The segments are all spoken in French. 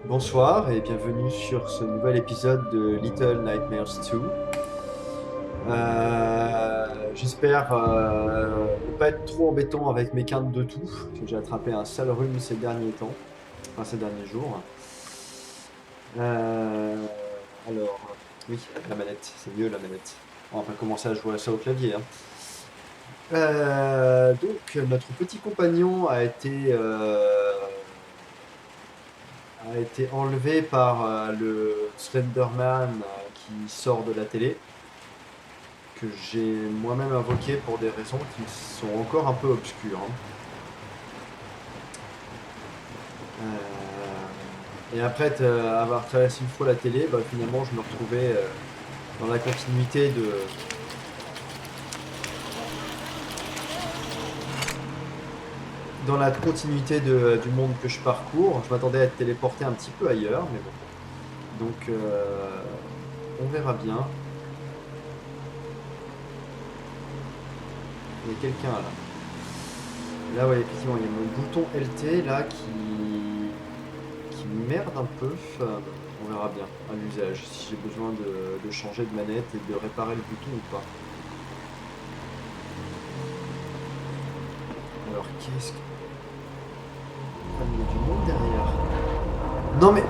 Bonsoir et bienvenue sur ce nouvel épisode de Little Nightmares 2. J'espère ne pas être trop embêtant avec mes quintes de tout, parce que j'ai attrapé un sale rhume ces derniers temps, enfin ces derniers jours. Euh, oui, la manette, c'est mieux la manette. On va pas commencer à jouer à ça au clavier, hein. Donc notre petit compagnon a été enlevé par le Slenderman qui sort de la télé, que j'ai moi-même invoqué pour des raisons qui sont encore un peu obscures, hein. Et après avoir traversé une fois la télé, bah, finalement je me retrouvais dans la continuité du monde que je parcours. Je m'attendais à être téléporté un petit peu ailleurs, mais bon. Donc on verra bien. Il y a quelqu'un là. Là, ouais, effectivement, il y a mon bouton LT là qui merde un peu. On verra bien à l'usage si j'ai besoin de changer de manette et de réparer le bouton ou pas. Alors, qu'est-ce que. Ah, mais il y a du monde derrière. Non, mais.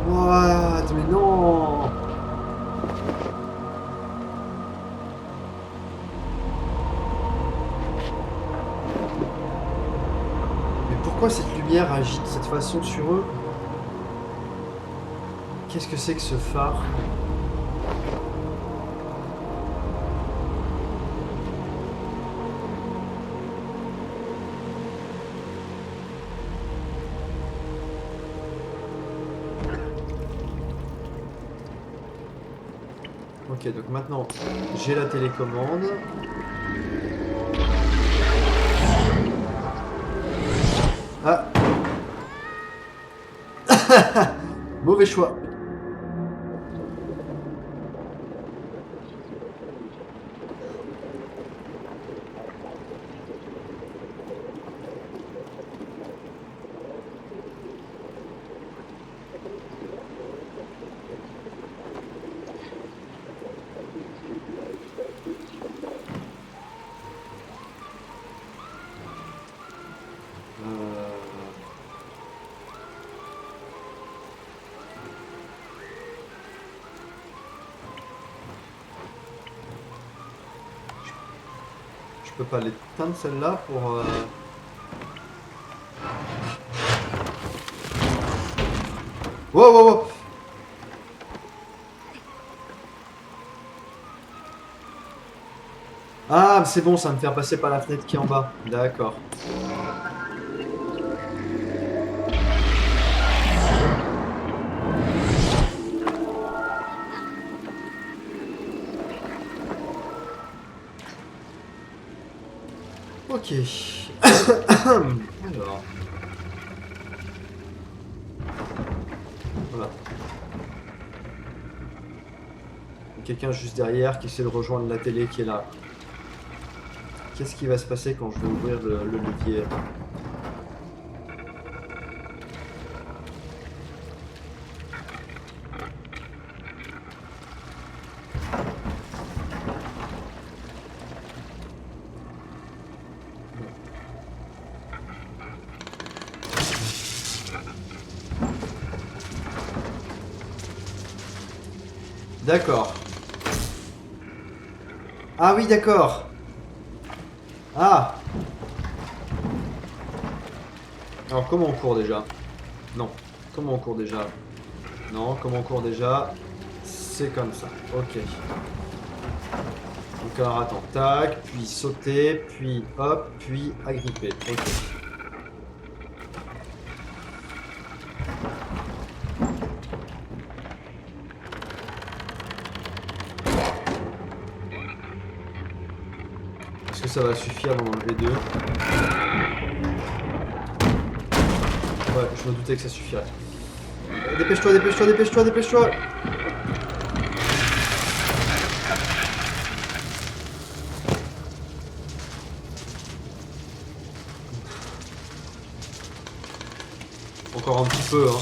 What? Mais non! Mais pourquoi cette lumière agit de cette façon sur eux? Qu'est-ce que c'est que ce phare? Ok, donc maintenant j'ai la télécommande. Ah! Mauvais choix. Euh, je peux pas l'éteindre celle-là pour. Wow, wow, wow! Ah, c'est bon, ça va me faire passer par la fenêtre qui est en bas. D'accord. Ok. Alors, voilà. Il y a quelqu'un juste derrière qui essaie de rejoindre la télé qui est là. Qu'est-ce qui va se passer quand je vais ouvrir le levier? D'accord. Ah oui, d'accord. Ah! Alors, comment on court déjà? Non. Comment on court déjà? Non, comment on court déjà? C'est comme ça. Ok. Donc, alors, attends. Tac, puis sauter, puis hop, puis agripper. Ok. Est-ce que ça va suffire d'en enlever deux? Ouais, je me doutais que ça suffirait. Dépêche-toi, dépêche-toi, dépêche-toi, dépêche-toi! Encore un petit peu, hein.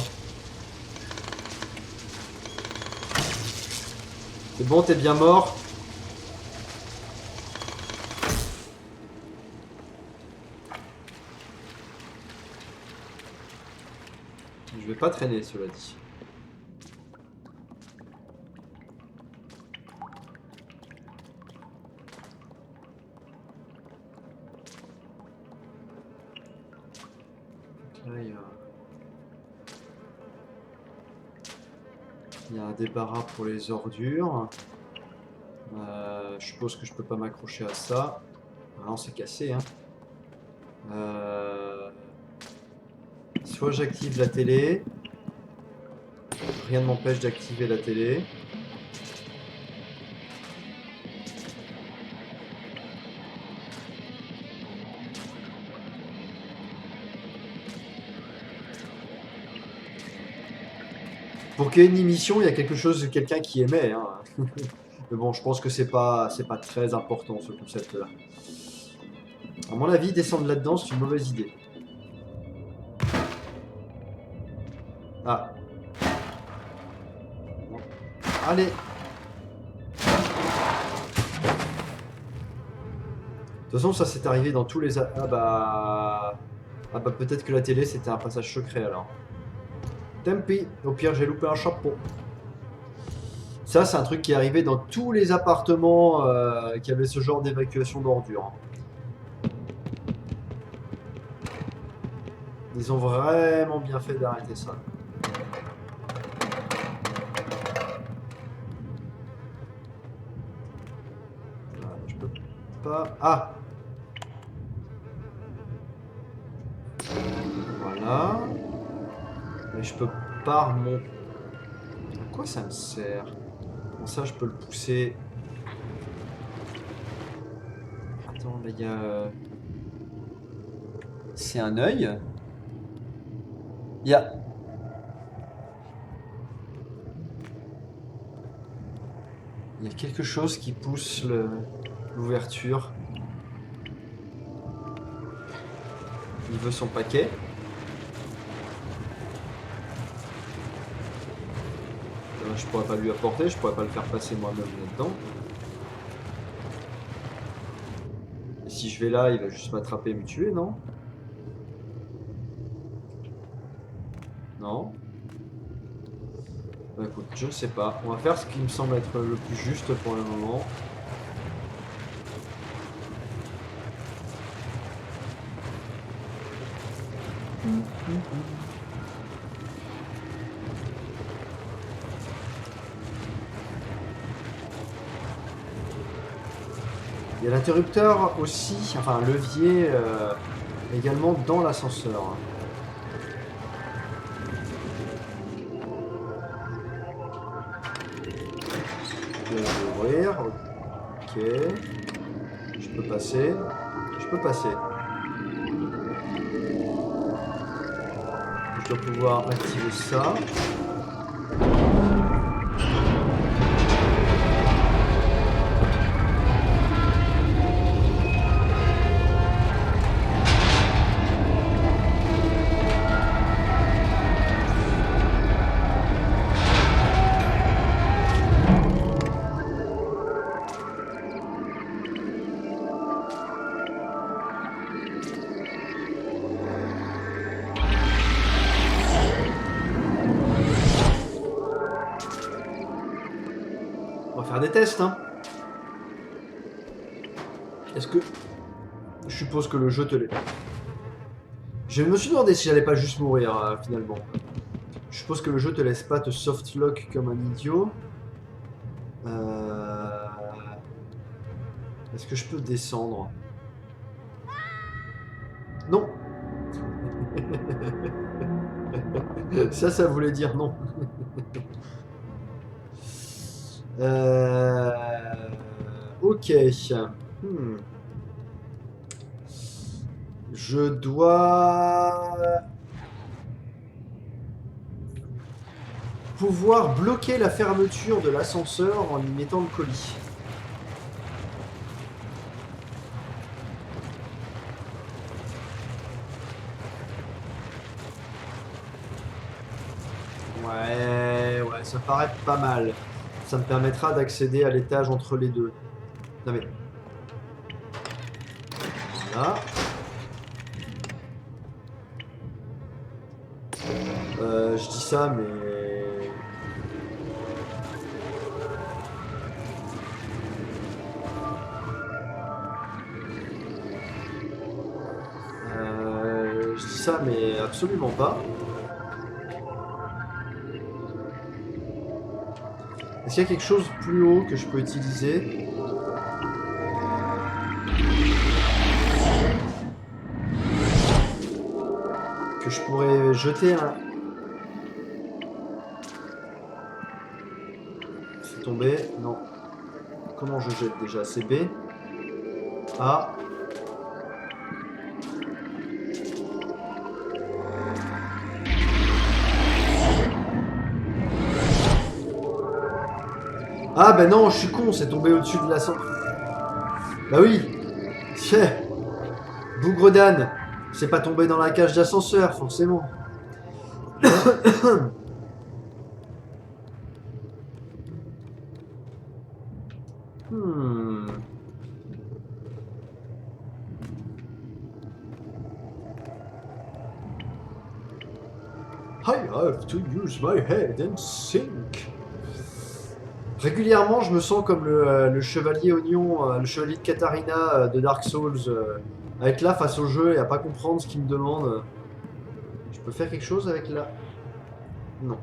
C'est bon, t'es bien mort. Je vais pas traîner, cela dit. Là, il y a un débarras pour les ordures. Je suppose que je peux pas m'accrocher à ça. Ah non, c'est cassé, hein. Soit j'active la télé. Rien ne m'empêche d'activer la télé. Pour qu'il y ait une émission, il y a quelque chose, quelqu'un qui émet, hein. Mais bon, je pense que c'est pas très important ce concept-là. À mon avis, descendre là-dedans, c'est une mauvaise idée. Ah. Allez. De toute façon, ça s'est arrivé dans tous les... Ah bah peut-être que la télé, c'était un passage secret alors. Tant pis, au pire, j'ai loupé un chapeau. Ça, c'est un truc qui est arrivé dans tous les appartements qui avaient ce genre d'évacuation d'ordures. Ils ont vraiment bien fait d'arrêter ça. Je peux pas... Ah! Voilà. Mais je peux pas remonter. À quoi ça me sert? Bon, ça, je peux le pousser. Attends, là, il y a... C'est un œil. Il y a... Il y a quelque chose qui pousse l'ouverture. Il veut son paquet. Je pourrais pas lui apporter, je pourrais pas le faire passer moi-même là-dedans. Et si je vais là, il va juste m'attraper et me tuer, non? Non? Bah écoute, je ne sais pas. On va faire ce qui me semble être le plus juste pour le moment. Il y a l'interrupteur aussi, enfin un levier également dans l'ascenseur. Je vais ouvrir, ok. Je peux passer. Je peux passer. Je dois pouvoir activer ça. On va faire des tests, hein. Est-ce que... Je suppose que le jeu te l'est. Je me suis demandé si j'allais pas juste mourir, finalement. Je suppose que le jeu te laisse pas te softlock comme un idiot. Est-ce que je peux descendre? Non. Ça voulait dire non. Ok. Je dois pouvoir bloquer la fermeture de l'ascenseur en y mettant le colis. ça paraît pas mal. Ça me permettra d'accéder à l'étage entre les deux. Non mais... Voilà. Je dis ça, mais... je dis ça, mais absolument pas. Est-ce qu'il y a quelque chose plus haut que je peux utiliser? Que je pourrais jeter un... C'est tombé? Non. Comment je jette déjà? C'est B. A. Ah ben non, je suis con, c'est tombé au-dessus de l'ascenseur. Bah oui. Bougre d'âne. C'est pas tombé dans la cage d'ascenseur, forcément. I have to use my head and think. Régulièrement, je me sens comme le chevalier oignon, le chevalier de Katarina de Dark Souls, à être là face au jeu et à pas comprendre ce qu'il me demande. Je peux faire quelque chose avec la... Non.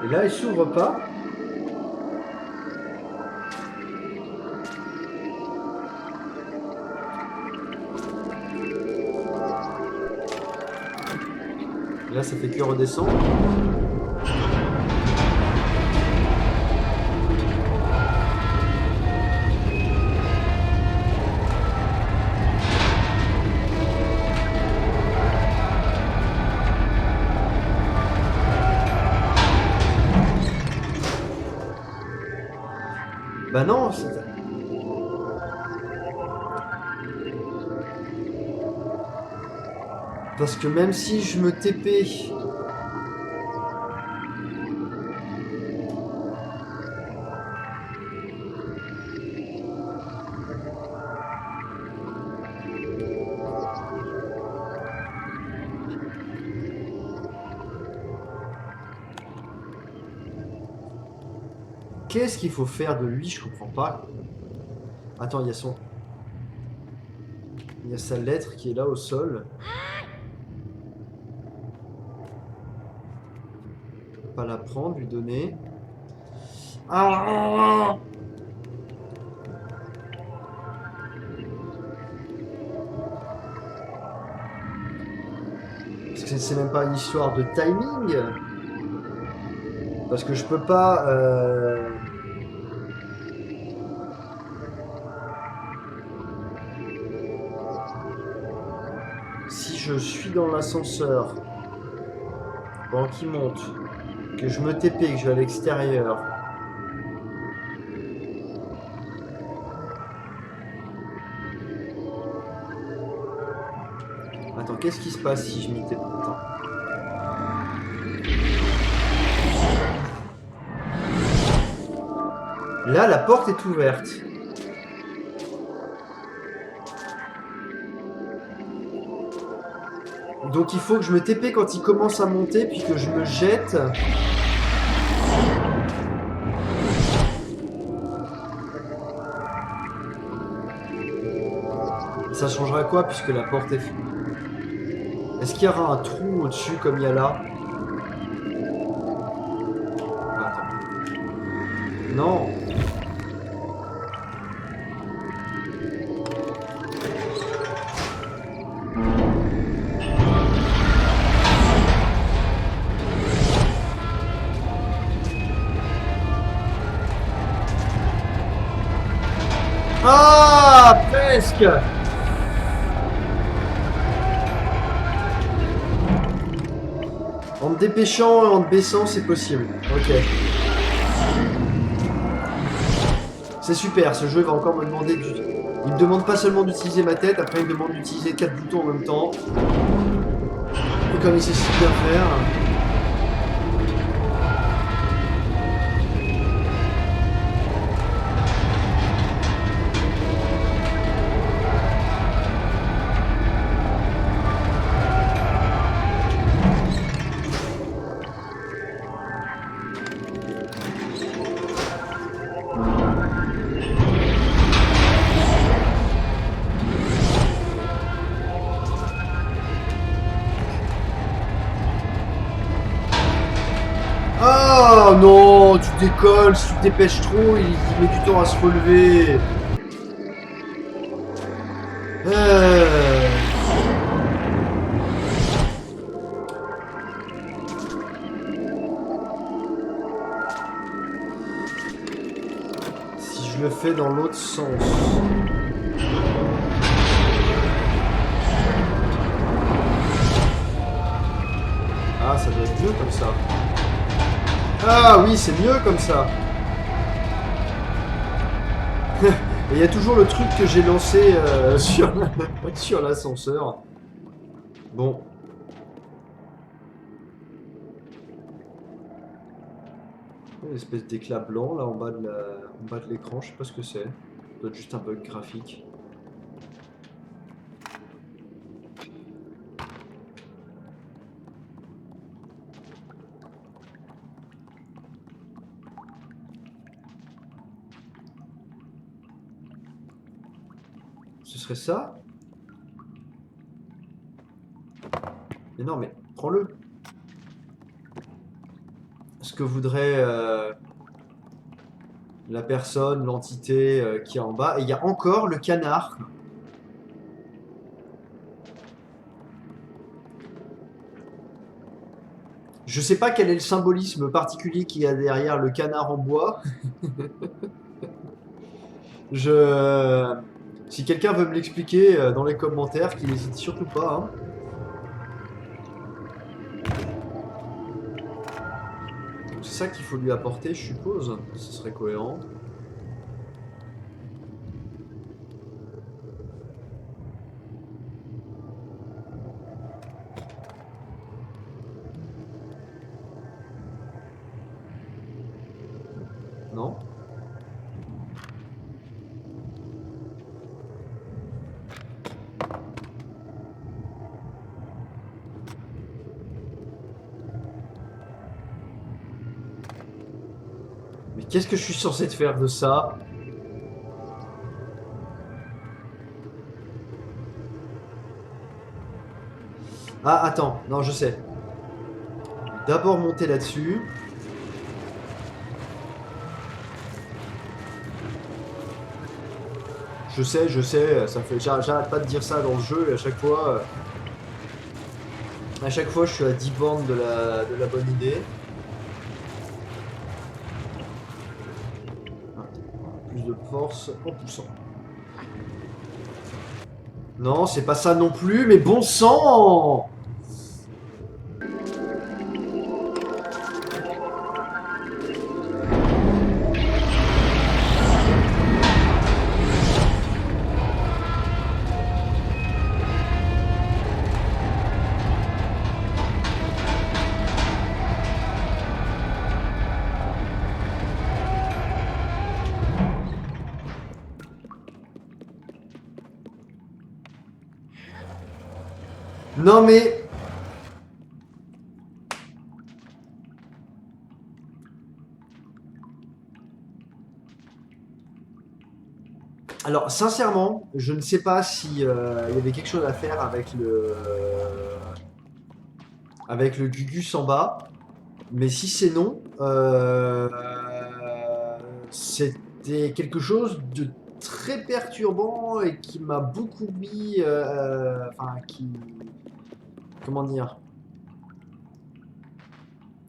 Et là, il s'ouvre pas. Et là, ça fait que redescendre. Bah non, c'est... Parce que même si je me TP... Qu'est-ce qu'il faut faire de lui? Je comprends pas. Attends, il y a son... Il y a sa lettre qui est là au sol. Je peux pas la prendre, lui donner. Ah! Parce que c'est même pas une histoire de timing. Parce que je peux pas... Si je suis dans l'ascenseur, pendant qu'il monte, que je me TP, que je vais à l'extérieur... Attends, qu'est-ce qui se passe si je m'y TP? Attends. Là, la porte est ouverte. Donc il faut que je me TP quand il commence à monter, puis que je me jette. Ça changera quoi puisque la porte est... Est-ce qu'il y aura un trou au-dessus comme il y a là? Attends. Non. Ah, presque. En me dépêchant et en te baissant, c'est possible. Ok. C'est super, ce jeu va encore me demander du... Il me demande pas seulement d'utiliser ma tête, après il me demande d'utiliser 4 boutons en même temps. Et comme il sait si bien faire... Oh non, tu décolles, si tu te dépêches trop, il met du temps à se relever. Si je le fais dans l'autre sens. Ah, ça doit être mieux comme ça. Ah oui, c'est mieux comme ça. Et il y a toujours le truc que j'ai lancé sur l'ascenseur. Bon. Une espèce d'éclat blanc là en bas de l'écran, je sais pas ce que c'est. Ça doit être juste un bug graphique. Ce serait ça? Mais non, mais prends-le. Ce que voudrait la personne, l'entité qui est en bas. Et il y a encore le canard. Je sais pas quel est le symbolisme particulier qu'il y a derrière le canard en bois. Si quelqu'un veut me l'expliquer dans les commentaires, qu'il n'hésite surtout pas. Hein. C'est ça qu'il faut lui apporter, je suppose. Ce serait cohérent. Non? Mais qu'est-ce que je suis censé te faire de ça? Ah, attends. Non, je sais. D'abord monter là-dessus. Je sais, ça fait. J'arrête pas de dire ça dans le jeu et à chaque fois je suis à 10 bornes de la bonne idée. Plus de force en poussant. Non, c'est pas ça non plus, mais bon sang! Non mais Alors, sincèrement, je ne sais pas si il y avait quelque chose à faire avec le Gugus en bas, mais si c'est non, c'était quelque chose de très perturbant et qui m'a beaucoup mis, enfin, comment dire,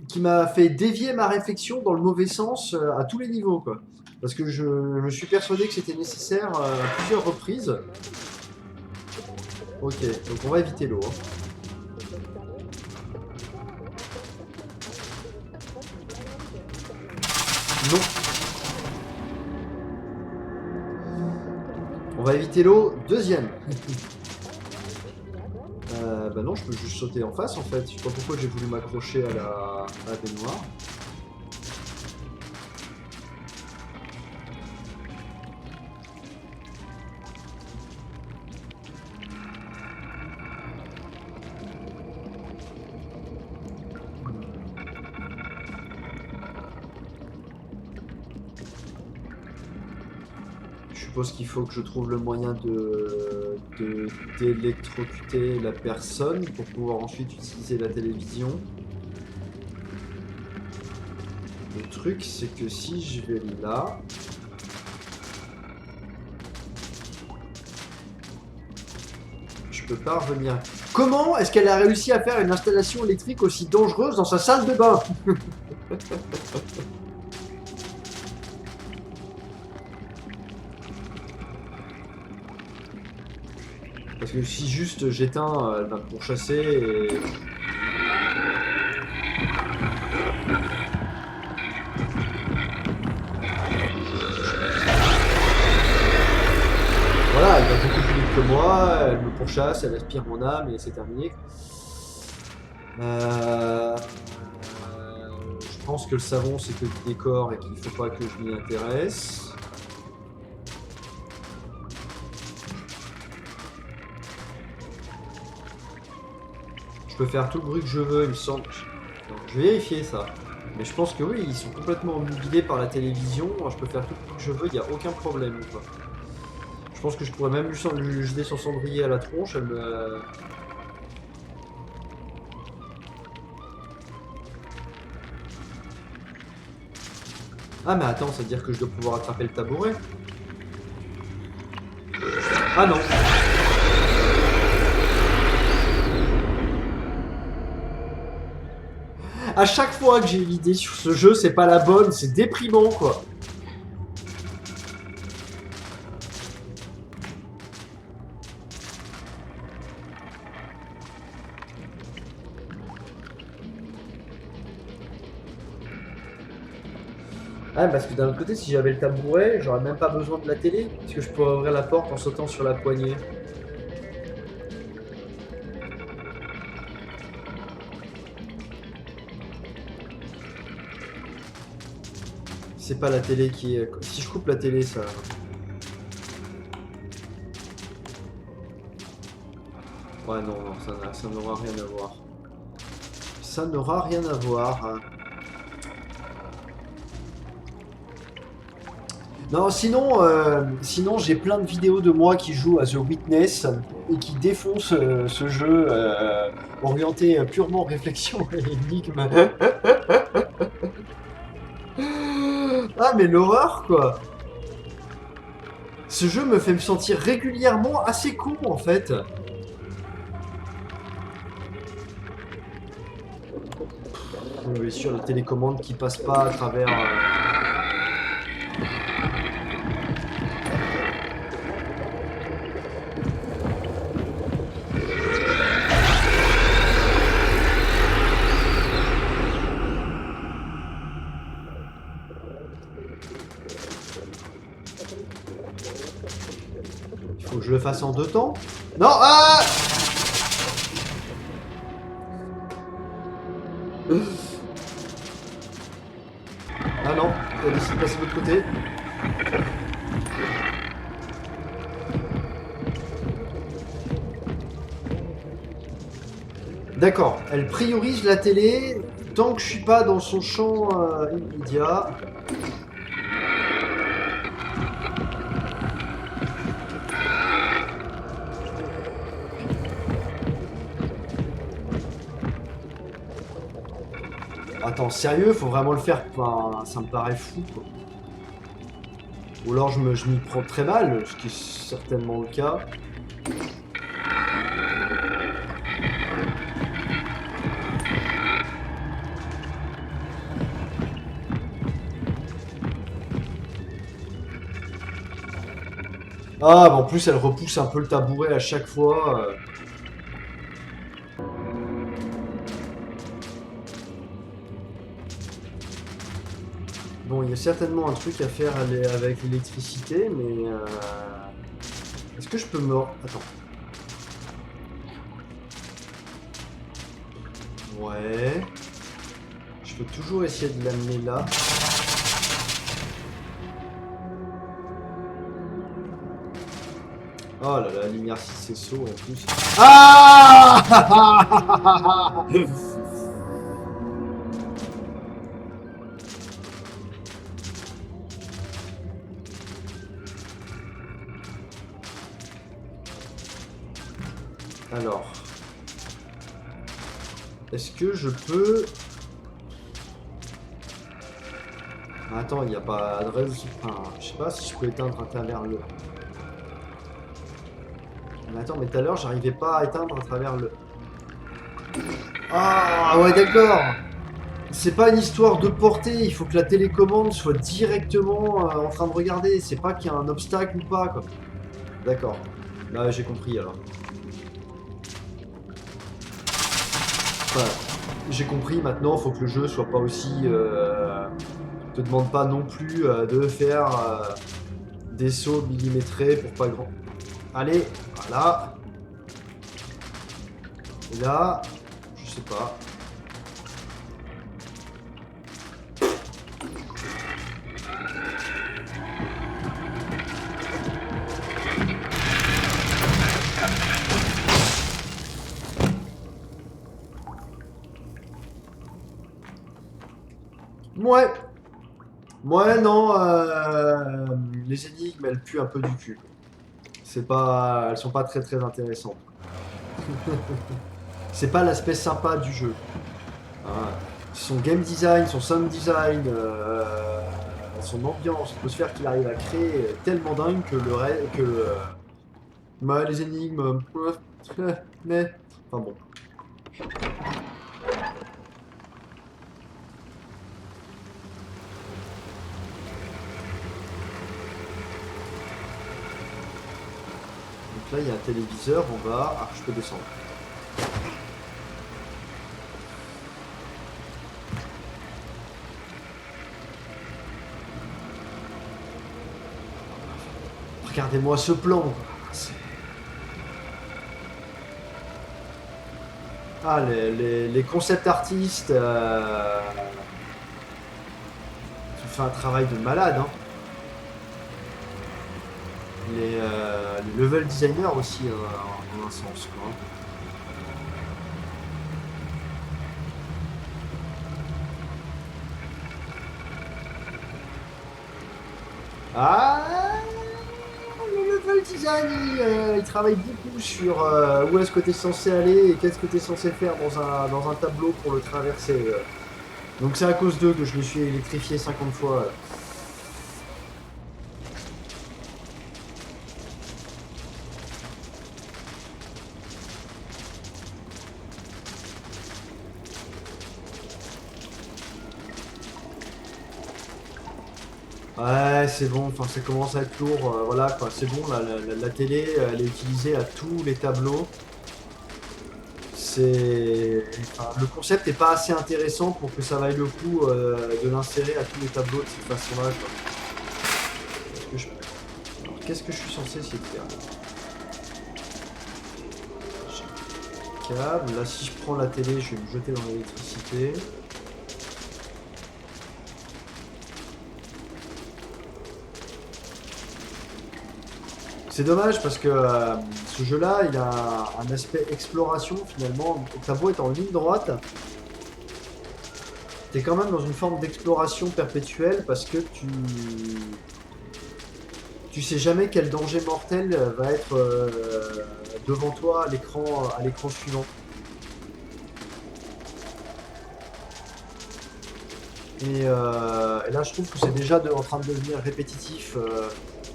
qui m'a fait dévier ma réflexion dans le mauvais sens à tous les niveaux, quoi. Parce que je me suis persuadé que c'était nécessaire à plusieurs reprises. Ok, donc on va éviter l'eau, hein. Non. On va éviter l'eau. Deuxième. Bah non, je peux juste sauter en face en fait. Je sais pas pourquoi j'ai voulu m'accrocher à la baignoire. Je suppose qu'il faut que je trouve le moyen d'électrocuter la personne pour pouvoir ensuite utiliser la télévision. Le truc, c'est que si je vais là... Je peux pas revenir. Comment est-ce qu'elle a réussi à faire une installation électrique aussi dangereuse dans sa salle de bain? Parce que si juste j'éteins, elle va me pourchasser et... Voilà, elle va beaucoup plus vite que moi, elle me pourchasse, elle aspire mon âme et c'est terminé. Je pense que le savon c'est que du décor et qu'il faut pas que je m'y intéresse. Je peux faire tout le bruit que je veux, il me semble. Donc, je vais vérifier ça. Mais je pense que oui, ils sont complètement obnubilés par la télévision. Je peux faire tout le bruit que je veux, il n'y a aucun problème, quoi. Je pense que je pourrais même lui jeter son cendrier à la tronche. Elle me... Ah mais attends, ça veut dire que je dois pouvoir attraper le tabouret. Ah non. À chaque fois que j'ai une idée sur ce jeu, c'est pas la bonne, c'est déprimant quoi. Ah, parce que d'un autre côté, si j'avais le tabouret, j'aurais même pas besoin de la télé, puisque je pourrais ouvrir la porte en sautant sur la poignée. C'est pas la télé qui est... Si je coupe la télé, ça... Ouais, non, non, ça n'aura rien à voir. Ça n'aura rien à voir. Non, sinon j'ai plein de vidéos de moi qui joue à The Witness et qui défoncent ce jeu orienté purement réflexion et énigme. Ah mais l'horreur quoi. Ce jeu me fait me sentir régulièrement assez con en fait. Bien sûr, la télécommande qui passe pas à travers... Il faut que je le fasse en deux temps. Non, ah! Ah non, il a décidé de passer de l'autre côté. D'accord, elle priorise la télé tant que je suis pas dans son champ immédiat. Attends, sérieux, faut vraiment le faire. Enfin, ça me paraît fou, quoi. Ou alors je m'y prends très mal, ce qui est certainement le cas. Ah, bah en plus elle repousse un peu le tabouret à chaque fois. Bon, il y a certainement un truc à faire avec l'électricité, mais... Est-ce que je peux me... Attends. Ouais. Je peux toujours essayer de l'amener là. Oh là là, l'inertie c'est saut en plus. Ah Alors. Est-ce que je peux... Attends, il n'y a pas de raison. Enfin, je sais pas si je peux éteindre à travers le... Mais attends, mais tout à l'heure, j'arrivais pas à éteindre à travers le... Ah ouais, d'accord. C'est pas une histoire de portée, il faut que la télécommande soit directement en train de regarder. C'est pas qu'il y a un obstacle ou pas, quoi. D'accord. Là, j'ai compris, alors. Voilà. J'ai compris, maintenant, faut que le jeu soit pas aussi... te demande pas non plus de faire des sauts millimétrés pour pas grand... Allez, voilà. Et là, je sais pas. Ouais. Ouais, non, les énigmes, elles puent un peu du cul. C'est pas... Elles sont pas très très intéressantes. C'est pas l'aspect sympa du jeu. Hein. Son game design, son sound design, son ambiance, l'atmosphère qu'il arrive à créer est tellement dingue que le reste... Bah, les énigmes... mais... Enfin bon. Donc là, il y a un téléviseur en bas. Ah, je peux descendre. Regardez-moi ce plan. Ah, les concept artistes ont fait un travail de malade. Hein. Les level designers aussi, en un sens. Quoi. Ah, le level design, il travaille beaucoup sur où est-ce que tu es censé aller et qu'est-ce que tu es censé faire dans un tableau pour le traverser. Donc c'est à cause d'eux que je me suis électrifié 50 fois. Ouais, c'est bon, enfin ça commence à être lourd, voilà quoi, c'est bon, la télé, elle est utilisée à tous les tableaux. Enfin, le concept n'est pas assez intéressant pour que ça vaille le coup de l'insérer à tous les tableaux de cette façon-là. Alors, qu'est-ce que je suis censé essayer de faire? Câble, là si je prends la télé, je vais me jeter dans l'électricité. C'est dommage parce que ce jeu-là, il a un aspect exploration finalement. Ta beau est en ligne droite, t'es quand même dans une forme d'exploration perpétuelle parce que tu sais jamais quel danger mortel va être devant toi à l'écran suivant. Et là, je trouve que c'est déjà en train de devenir répétitif.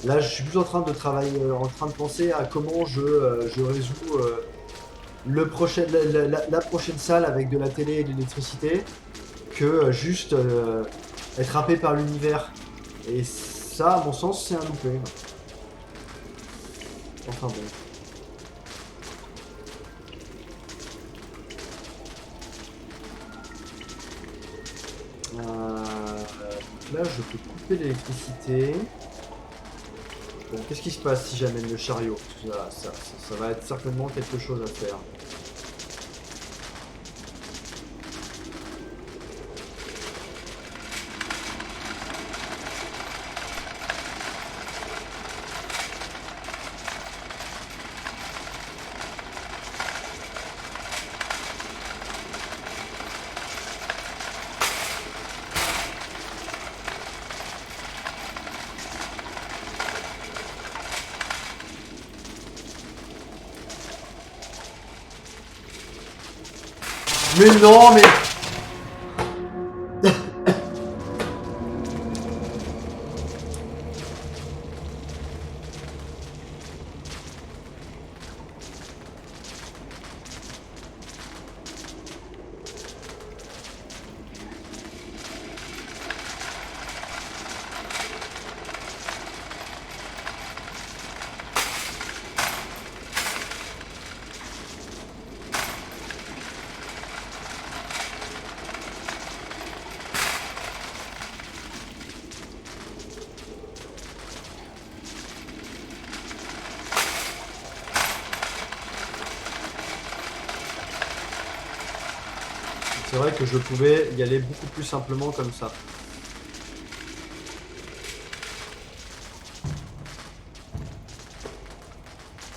Là, je suis plus en train de travailler, en train de penser à comment je résous la prochaine salle avec de la télé et de l'électricité que juste être happé par l'univers. Et ça, à mon sens, c'est un loupé. Enfin bon. Donc là, je peux couper l'électricité. Bon, qu'est-ce qui se passe si j'amène le chariot? Ça va être certainement quelque chose à faire. Mais non, mais... C'est vrai que je pouvais y aller beaucoup plus simplement comme ça.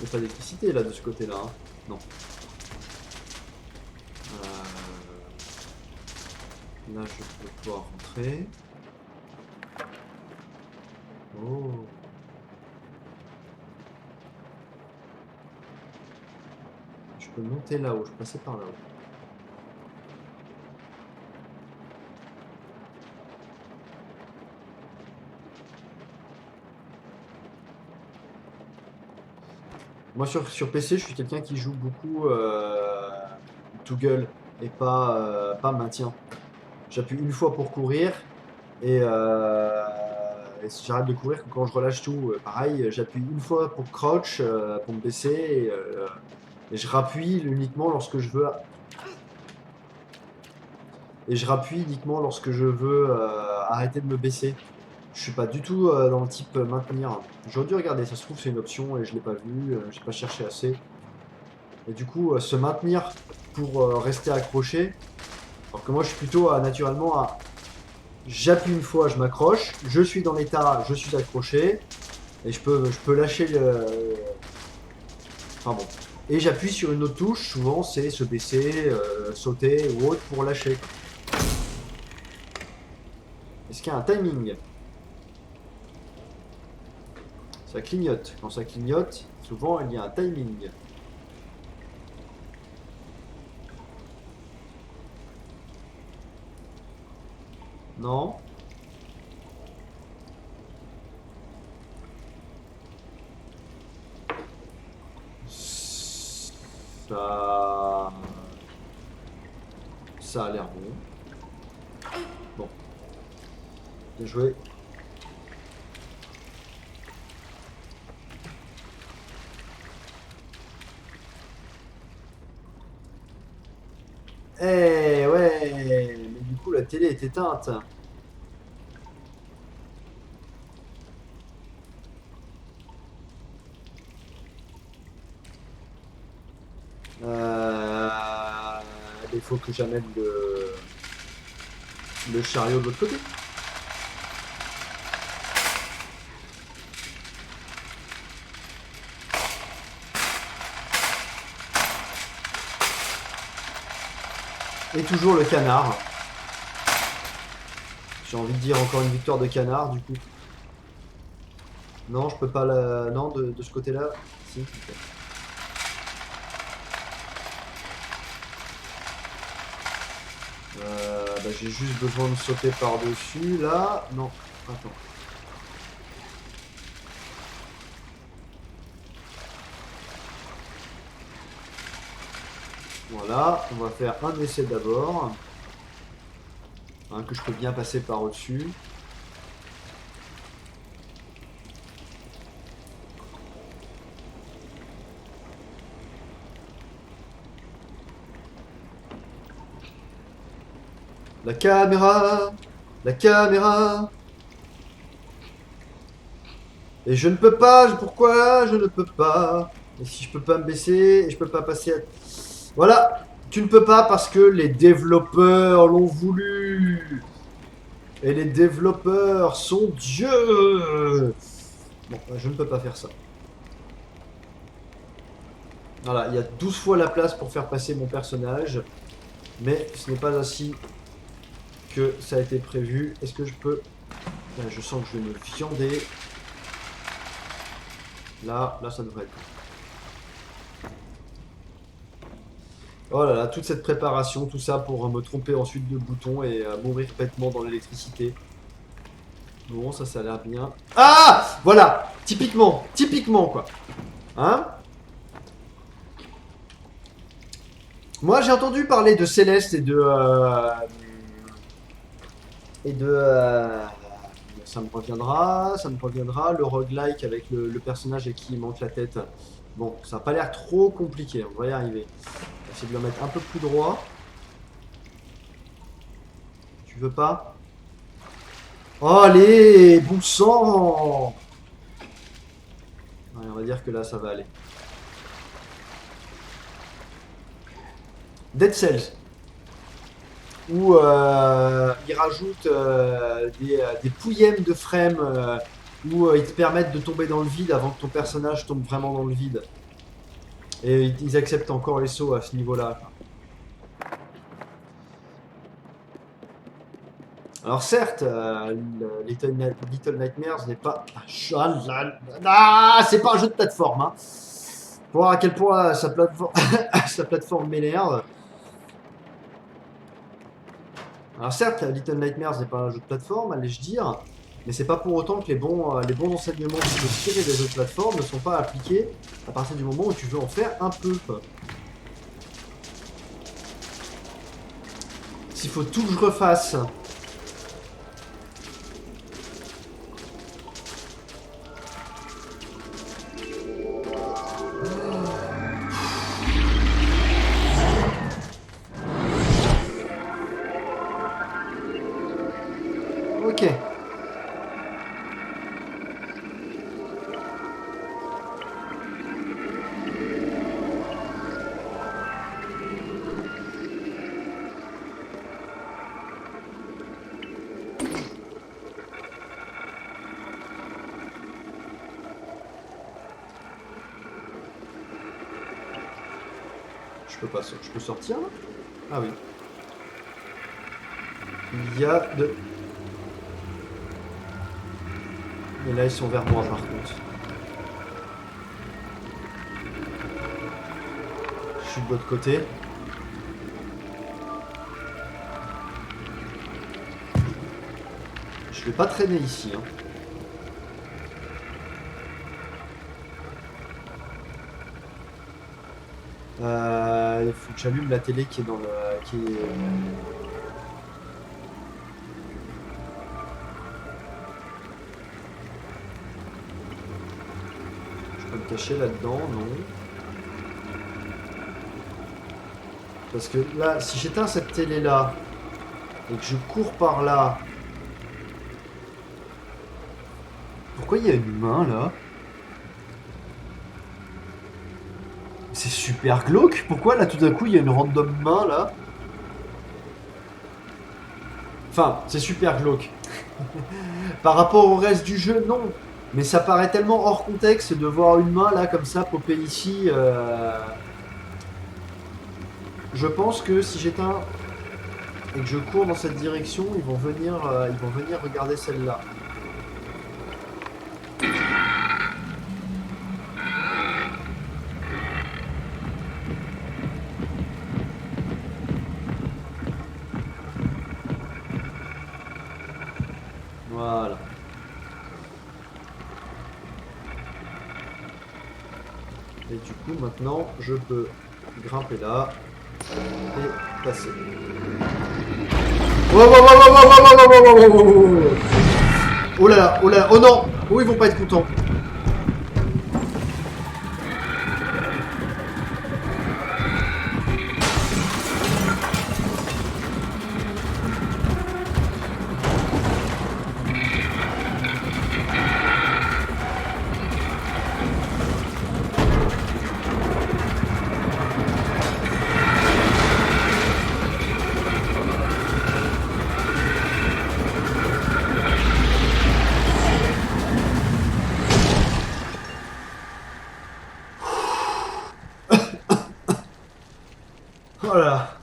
Il n'y a pas d'électricité là de ce côté-là. Hein. Non. Là, je peux pouvoir rentrer. Oh. Je peux monter là-haut. Je peux passer par là-haut. Moi sur PC, je suis quelqu'un qui joue beaucoup Toggle et pas maintien. J'appuie une fois pour courir et j'arrête de courir quand je relâche tout. Pareil, j'appuie une fois pour crouch, pour me baisser et je rappuie uniquement lorsque je veux. Et je rappuie uniquement lorsque je veux arrêter de me baisser. Je suis pas du tout dans le type maintenir. J'aurais dû regarder, ça se trouve c'est une option et je l'ai pas vu, j'ai pas cherché assez. Et du coup, se maintenir pour rester accroché. Alors que moi je suis plutôt naturellement à... J'appuie une fois, je m'accroche, je suis dans l'état, je suis accroché. Et je peux lâcher le... Enfin bon. Et j'appuie sur une autre touche, souvent c'est se baisser, sauter ou autre pour lâcher. Est-ce qu'il y a un timing? Ça clignote. Quand ça clignote, souvent il y a un timing. Non? Ça... Ça a l'air bon. Bon. Bien joué. Eh ouais, mais du coup la télé est éteinte. Il faut que j'amène le chariot de l'autre côté. Et toujours le canard. J'ai envie de dire encore une victoire de canard du coup. Non, je peux pas la... Non, de ce côté-là. Si. Okay. j'ai juste besoin de sauter par-dessus. Là, non, attends. Voilà, on va faire un essai d'abord. Hein, que je peux bien passer par au-dessus. La caméra! La caméra! Et je ne peux pas, pourquoi je ne peux pas? Et si je peux pas me baisser, et je peux pas passer à... Voilà! Tu ne peux pas parce que les développeurs l'ont voulu! Et les développeurs sont Dieu! Bon, je ne peux pas faire ça. Voilà, il y a 12 fois la place pour faire passer mon personnage. Mais ce n'est pas ainsi que ça a été prévu. Est-ce que je peux... Là, je sens que je vais me viander. Là, ça devrait être... Oh là là, toute cette préparation, tout ça pour me tromper ensuite de bouton et mourir bêtement dans l'électricité. Bon, ça a l'air bien. Ah! Voilà! Typiquement quoi. Hein? Moi j'ai entendu parler de Céleste et de... et de... ça me reviendra. Le roguelike avec le personnage à qui il manque la tête. Bon, ça n'a pas l'air trop compliqué, on va y arriver. On va essayer de le mettre un peu plus droit. Tu veux pas? Oh, allez, bon sang! Ouais, on va dire que là, ça va aller. Dead Cells, où ils rajoutent des pouillèmes de frame où ils te permettent de tomber dans le vide avant que ton personnage tombe vraiment dans le vide. Et ils acceptent encore les sauts à ce niveau-là. Alors certes, Little Nightmares n'est pas... Ah, c'est pas un jeu de plateforme, hein. Pour voir à quel point sa plateforme, sa plateforme m'énerve. Alors certes, Little Nightmares n'est pas un jeu de plateforme, allais-je dire, mais c'est pas pour autant que les bons enseignements que tu peux tirer des jeux de plateforme ne sont pas appliqués à partir du moment où tu veux en faire un peu. S'il faut tout que je refasse... Ok. Je peux sortir là? Ah oui. Il y a de... Et là ils sont vers moi par contre. Je suis de l'autre côté. Je vais pas traîner ici. Hein. Il faut que j'allume la télé qui est dans le... Je peux me cacher là-dedans, non. Parce que là, si j'éteins cette télé-là, et que je cours par là... Pourquoi il y a une main, là? C'est super glauque. Pourquoi, là, tout d'un coup, il y a une random main, là? Enfin, c'est super glauque. Par rapport au reste du jeu, non. Mais ça paraît tellement hors contexte de voir une main, là, comme ça, popper ici. Je pense que si j'éteins et que je cours dans cette direction, ils vont venir regarder celle-là. Voilà. Et du coup, maintenant, je peux grimper là et passer. Oh, oh, oh, oh, oh, oh, oh, oh, oh, oh, oh, oh là là, oh là là, oh non, oh ils vont pas être contents. Voilà.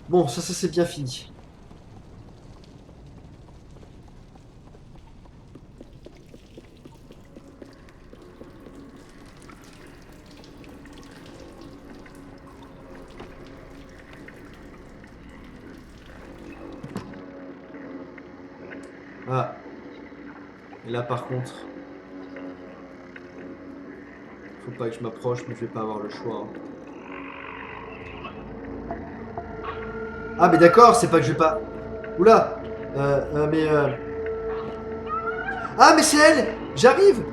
Bon, ça c'est bien fini. Ah. Et là par contre, faut pas que je m'approche, mais je vais pas avoir le choix. Hein. Ah mais d'accord, c'est pas que je vais pas... Oula mais... Ah mais c'est elle. J'arrive.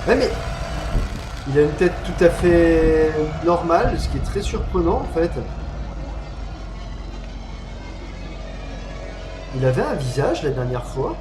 Ouais mais... Il a une tête tout à fait normale, ce qui est très surprenant en fait. Il avait un visage la dernière fois.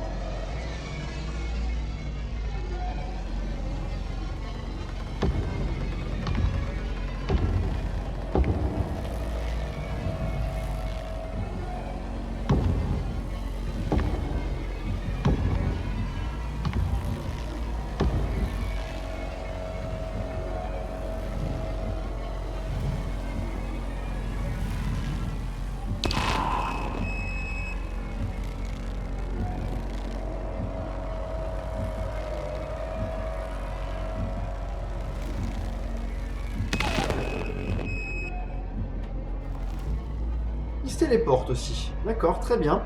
Il se téléporte aussi. D'accord, très bien.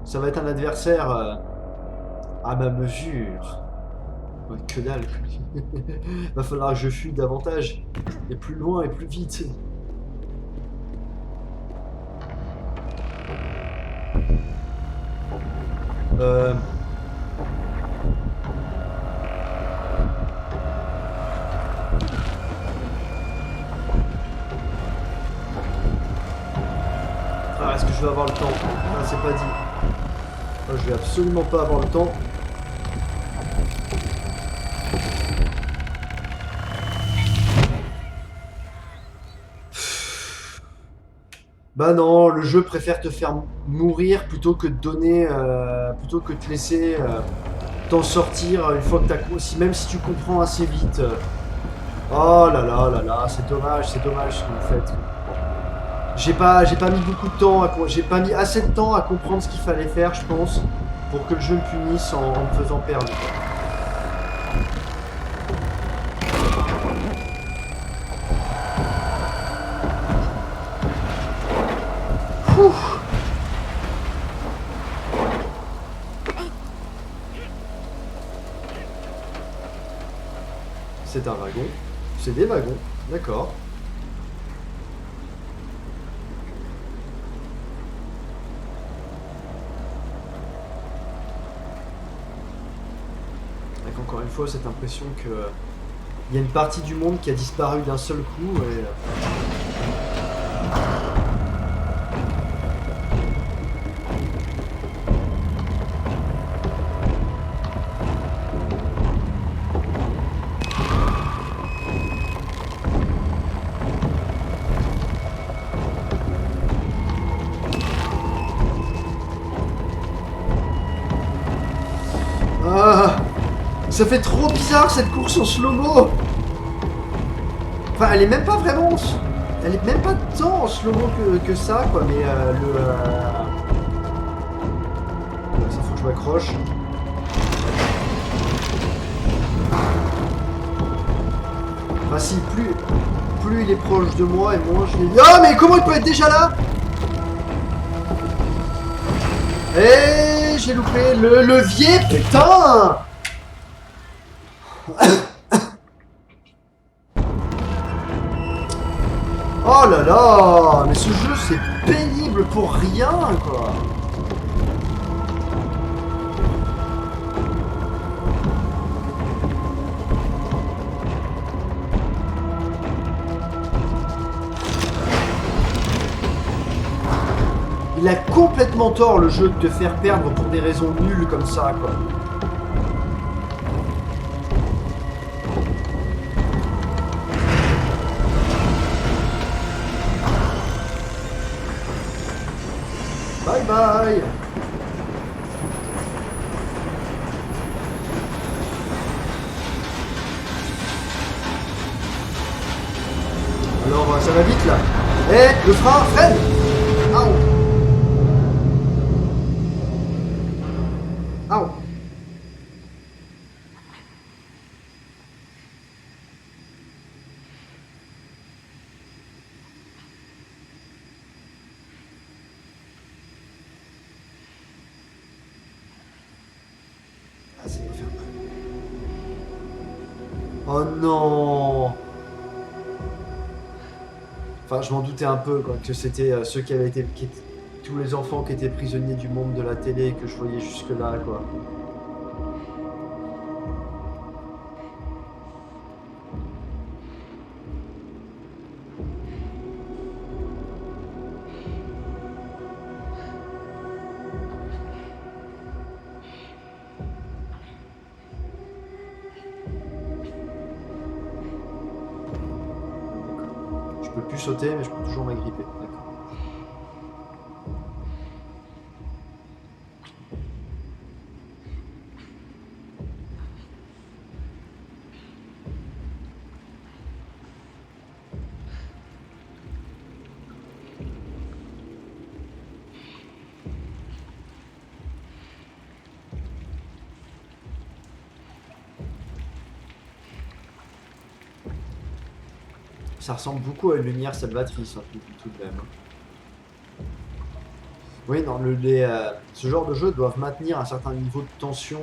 Ça va être un adversaire à ma mesure. Ouais, que dalle. Va falloir que je fuis davantage. Et plus loin et plus vite. Euh... Ah, est-ce que je vais avoir le temps? Ah, c'est pas dit. Ah, je vais absolument pas avoir le temps. Bah non, le jeu préfère te faire mourir plutôt que de donner, plutôt que de te laisser t'en sortir une fois que t'as... Même si tu comprends assez vite. Oh là là là là, c'est dommage ce que vous faites. J'ai pas mis beaucoup de temps, j'ai pas mis assez de temps à comprendre ce qu'il fallait faire, je pense, pour que le jeu me punisse en me faisant perdre. C'est un wagon. C'est des wagons, d'accord. Avec encore une fois cette impression que il y a une partie du monde qui a disparu d'un seul coup et... Ah, ça fait trop bizarre cette course en slow-mo. Enfin, elle est même pas vraiment... Elle est même pas tant en slow-mo que ça, quoi. Mais ça faut que je m'accroche. Enfin, si, plus il est proche de moi et moins je l'ai... Ah, mais comment il peut être déjà là? Eh, j'ai loupé le levier, putain. Oh là là, mais ce jeu c'est pénible pour rien, quoi. Il a complètement tort le jeu de te faire perdre pour des raisons nulles comme ça, quoi. Bye bye. Alors ça va vite là. Eh, le frein, freine. Au. Au. Ah, ça va faire mal. Oh non. Enfin, je m'en doutais un peu, quoi, que c'était ceux qui avaient été... tous les enfants qui étaient prisonniers du monde de la télé que je voyais jusque-là, quoi. Je peux plus sauter, mais je peux toujours m'agripper. D'accord. Ça ressemble beaucoup à une lumière salvatrice, hein, tout de même. Oui, non, ce genre de jeux doivent maintenir un certain niveau de tension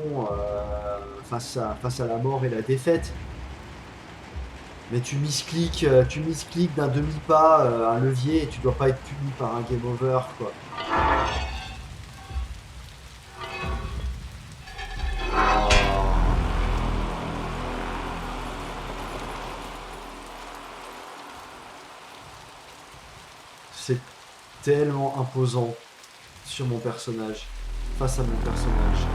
face à la mort et la défaite. Mais tu miscliques d'un demi-pas un levier et tu dois pas être puni par un game over, quoi. C'est tellement imposant sur mon personnage, face à mon personnage.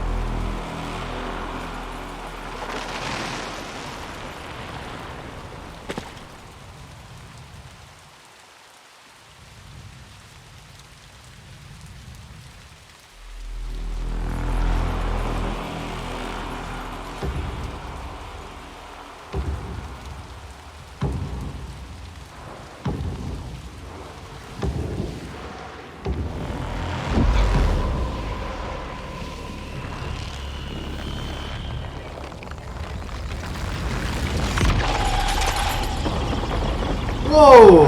Wow!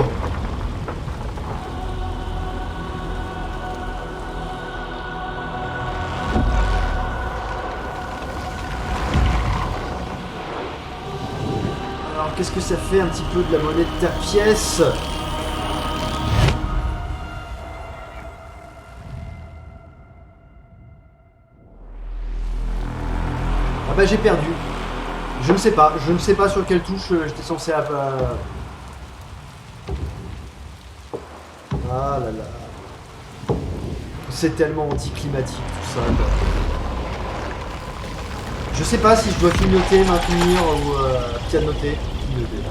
Alors qu'est-ce que ça fait un petit peu de la monnaie de ta pièce? Ah bah j'ai perdu. Je ne sais pas sur quelle touche j'étais censé... Ah là là. C'est tellement anticlimatique tout ça, quoi. Je sais pas si je dois clignoter, maintenir ou pianoter. Clignoter.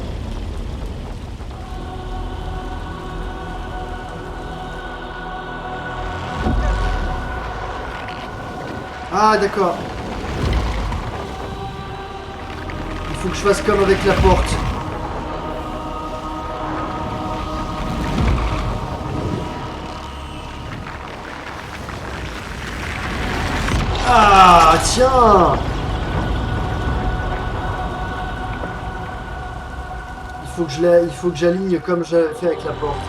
Ah d'accord. faut que je fasse comme avec la porte. Ah, tiens! Il faut que j'aligne comme j'avais fait avec la porte.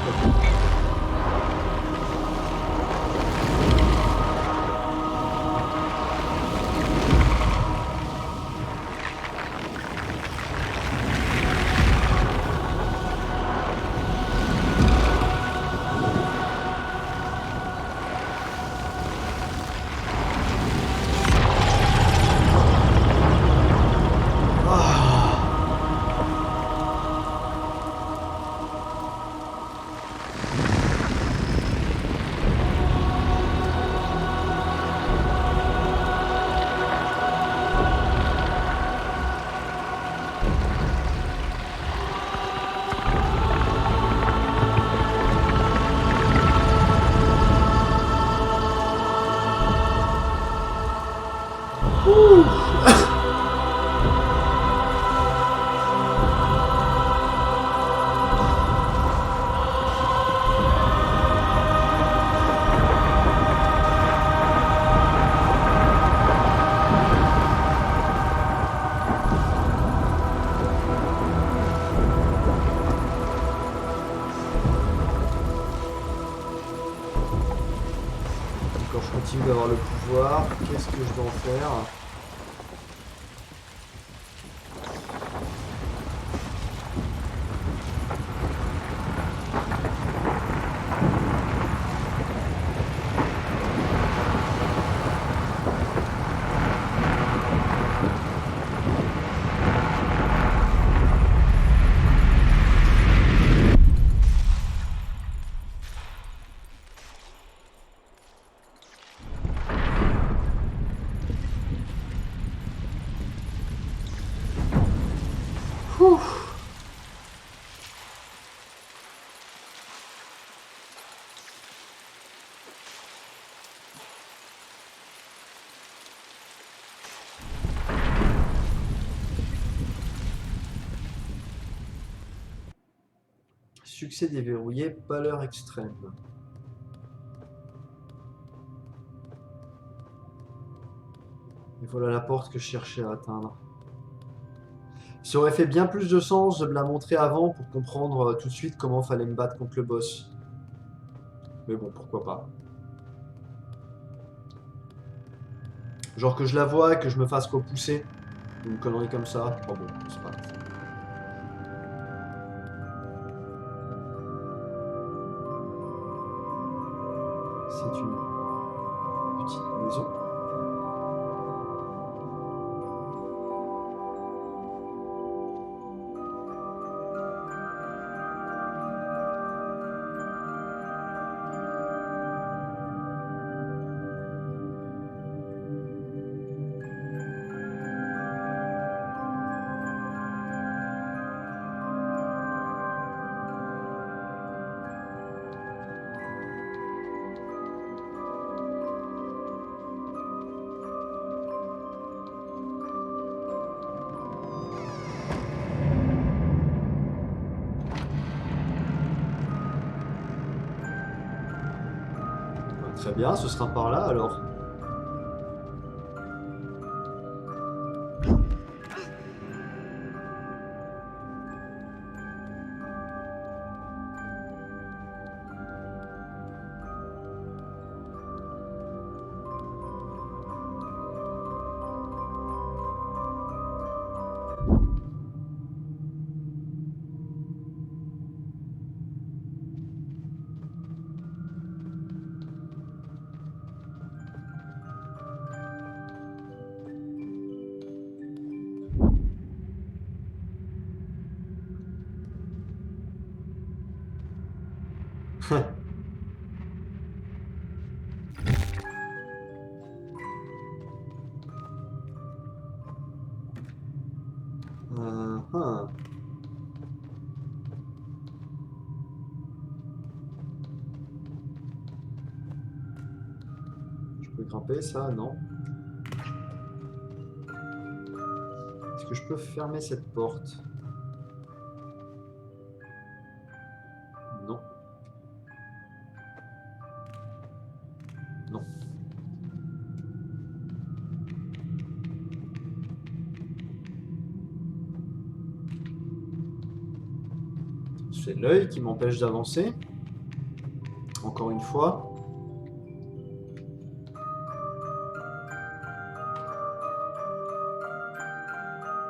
Quand je continue d'avoir le pouvoir, qu'est-ce que je dois en faire? Succès déverrouillé, pâleur extrême. Et voilà la porte que je cherchais à atteindre. Ça aurait fait bien plus de sens de me la montrer avant pour comprendre tout de suite comment fallait me battre contre le boss. Mais bon, pourquoi pas. Genre que je la vois et que je me fasse repousser. Une connerie comme ça. Oh bon, c'est pas grave. C'est une petite maison. Très bien, ce sera par là alors. Hein. Je peux grimper ça, non? Est-ce que je peux fermer cette porte? Non. Non. C'est l'œil qui m'empêche d'avancer. Encore une fois.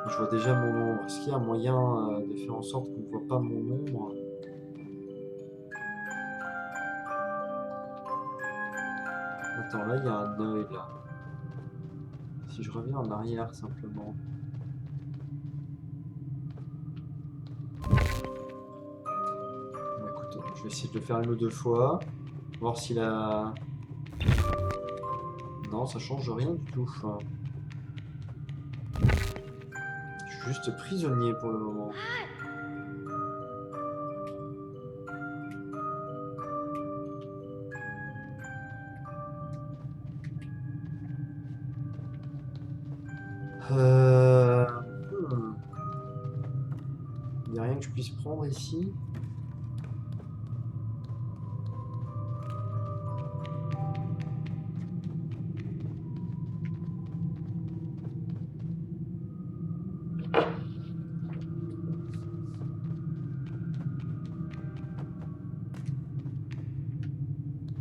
Je vois déjà mon ombre. Est-ce qu'il y a un moyen de faire en sorte qu'on ne voit pas mon ombre? Attends, là, il y a un œil, là. Si je reviens en arrière, simplement. Bon, écoute, je vais essayer de le faire une ou deux fois. Voir s'il a... Non, ça change rien du tout. Je suis juste prisonnier pour le moment. Il n'y a rien que je puisse prendre ici.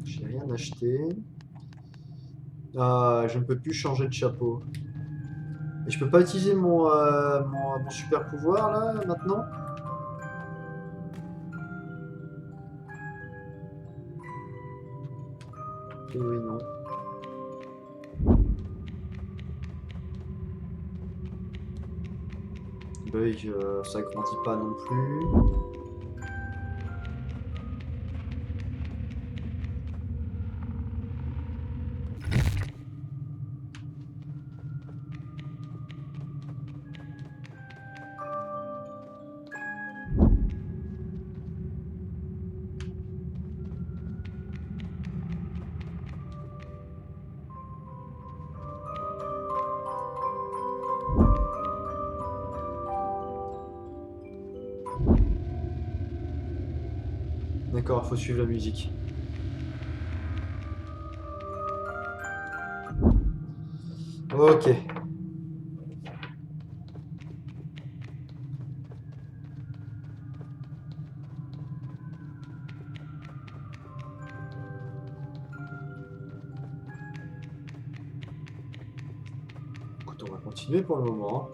J'ai rien acheté. Ah, je ne peux plus changer de chapeau. Et je peux pas utiliser mon super pouvoir là maintenant? Et oui, non. L'œil, ça grandit pas non plus. D'accord, il faut suivre la musique. Ok. Écoute, on va continuer pour le moment.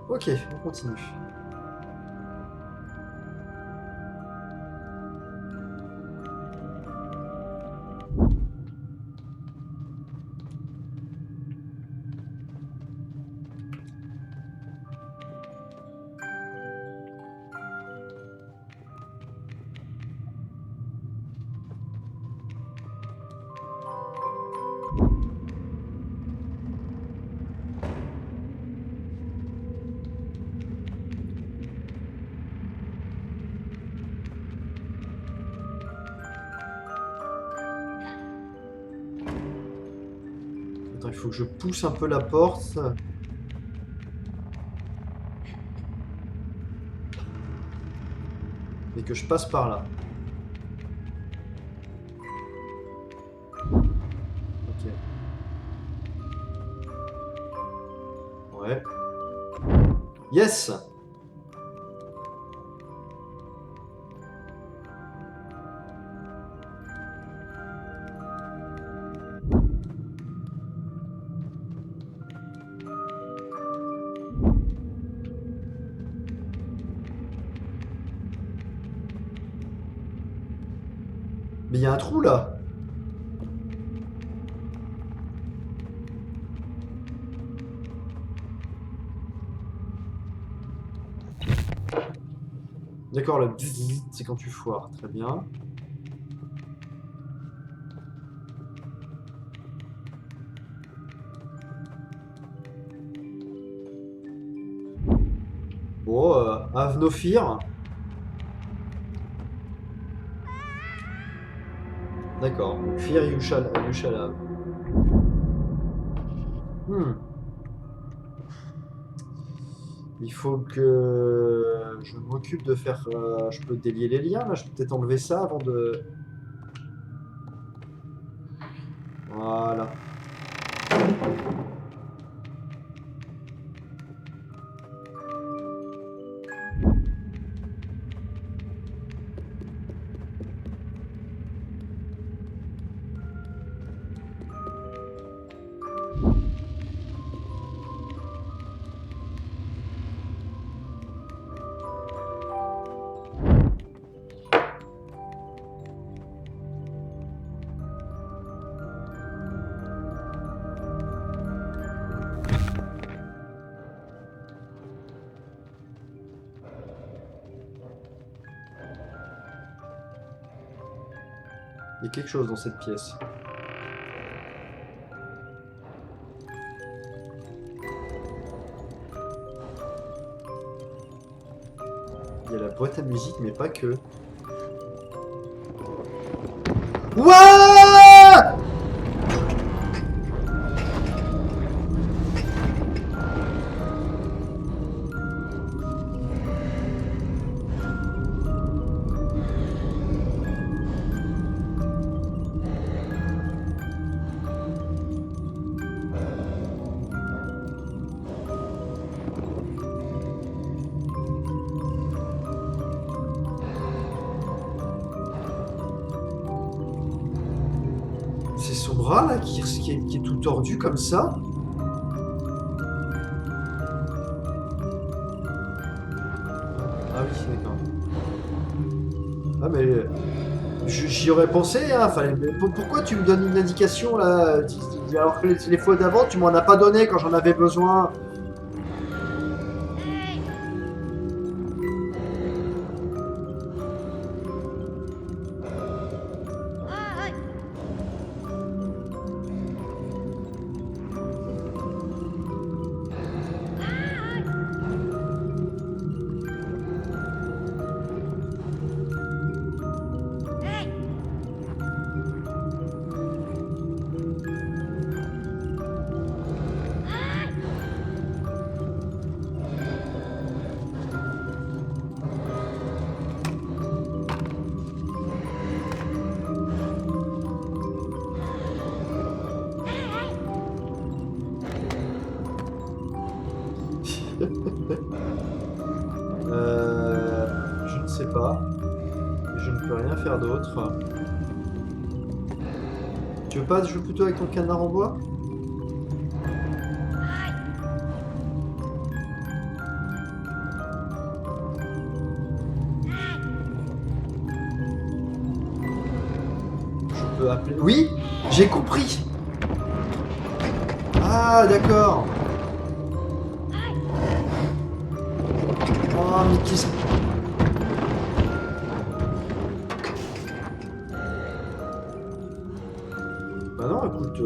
Ok, on continue. Attends, il faut que je pousse un peu la porte. Et que je passe par là. Ok. Ouais. Yes! Mais il y a un trou là. D'accord, le bzzz, c'est quand tu foires. Très bien. Bon, have no fear. D'accord. Donc Fear you shall have. Hmm. Il faut que je m'occupe de faire. Je peux délier les liens là. Je peux peut-être enlever ça avant de. Voilà. Il y a quelque chose dans cette pièce. Il y a la boîte à musique, mais pas que. Ouah! C'est son bras là qui est tout tordu comme ça. Ah oui, d'accord. Ah mais j'y aurais pensé, hein. Mais pourquoi tu me donnes une indication là alors que les fois d'avant tu m'en as pas donné quand j'en avais besoin. Je ne sais pas. Je ne peux rien faire d'autre. Tu veux pas jouer plutôt avec ton canard en bois? Je peux appeler... Oui! J'ai compris! Ah, d'accord! Oh, mais qu'est-ce... Bah non, écoute...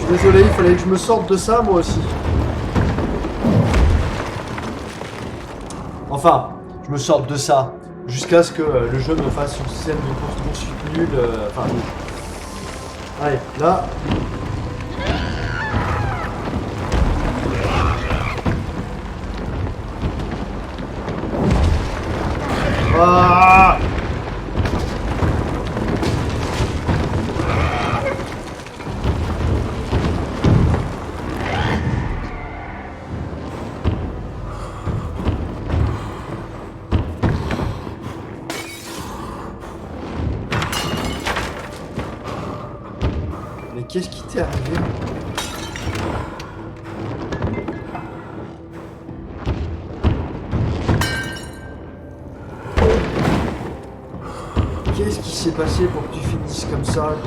Désolé, il fallait que je me sorte de ça, moi aussi. Enfin, je me sorte de ça. Jusqu'à ce que le jeu me fasse une scène de poursuite nulle. Enfin, allez, là... Ah! qu'est-ce qui t'est arrivé? Qu'est-ce qui s'est passé pour que tu finisses comme ça?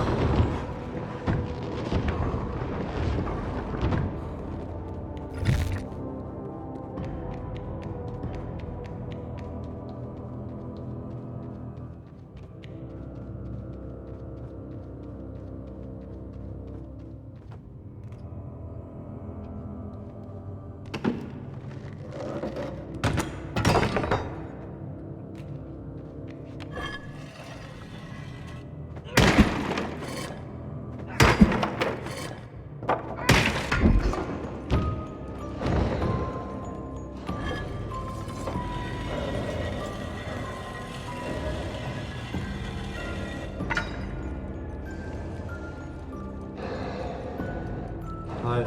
Ouais.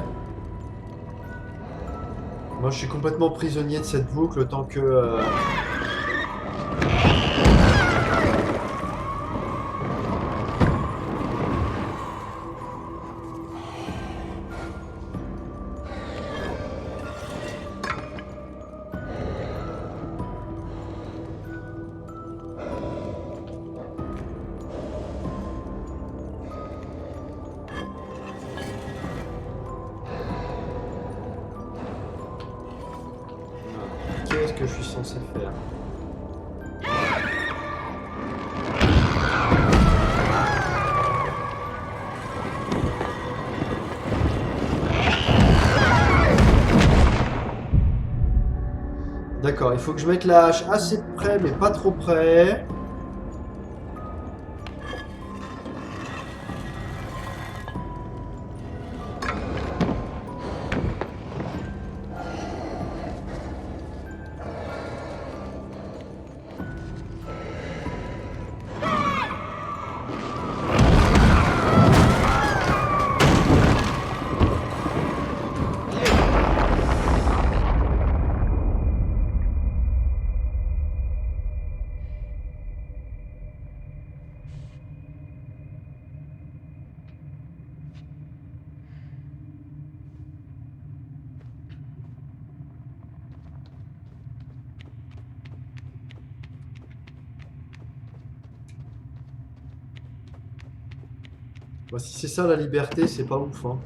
Moi, je suis complètement prisonnier de cette boucle tant que... Qu'est-ce que je suis censé faire? D'accord, il faut que je mette la hache assez près, mais pas trop près. Bah, si c'est ça la liberté, c'est pas ouf, hein.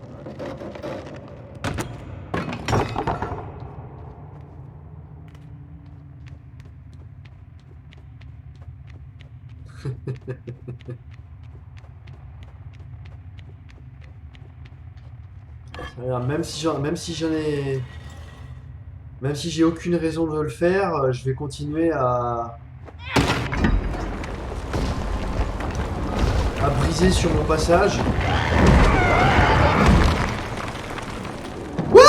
Même si j'ai aucune raison de le faire, je vais continuer à briser sur mon passage. What?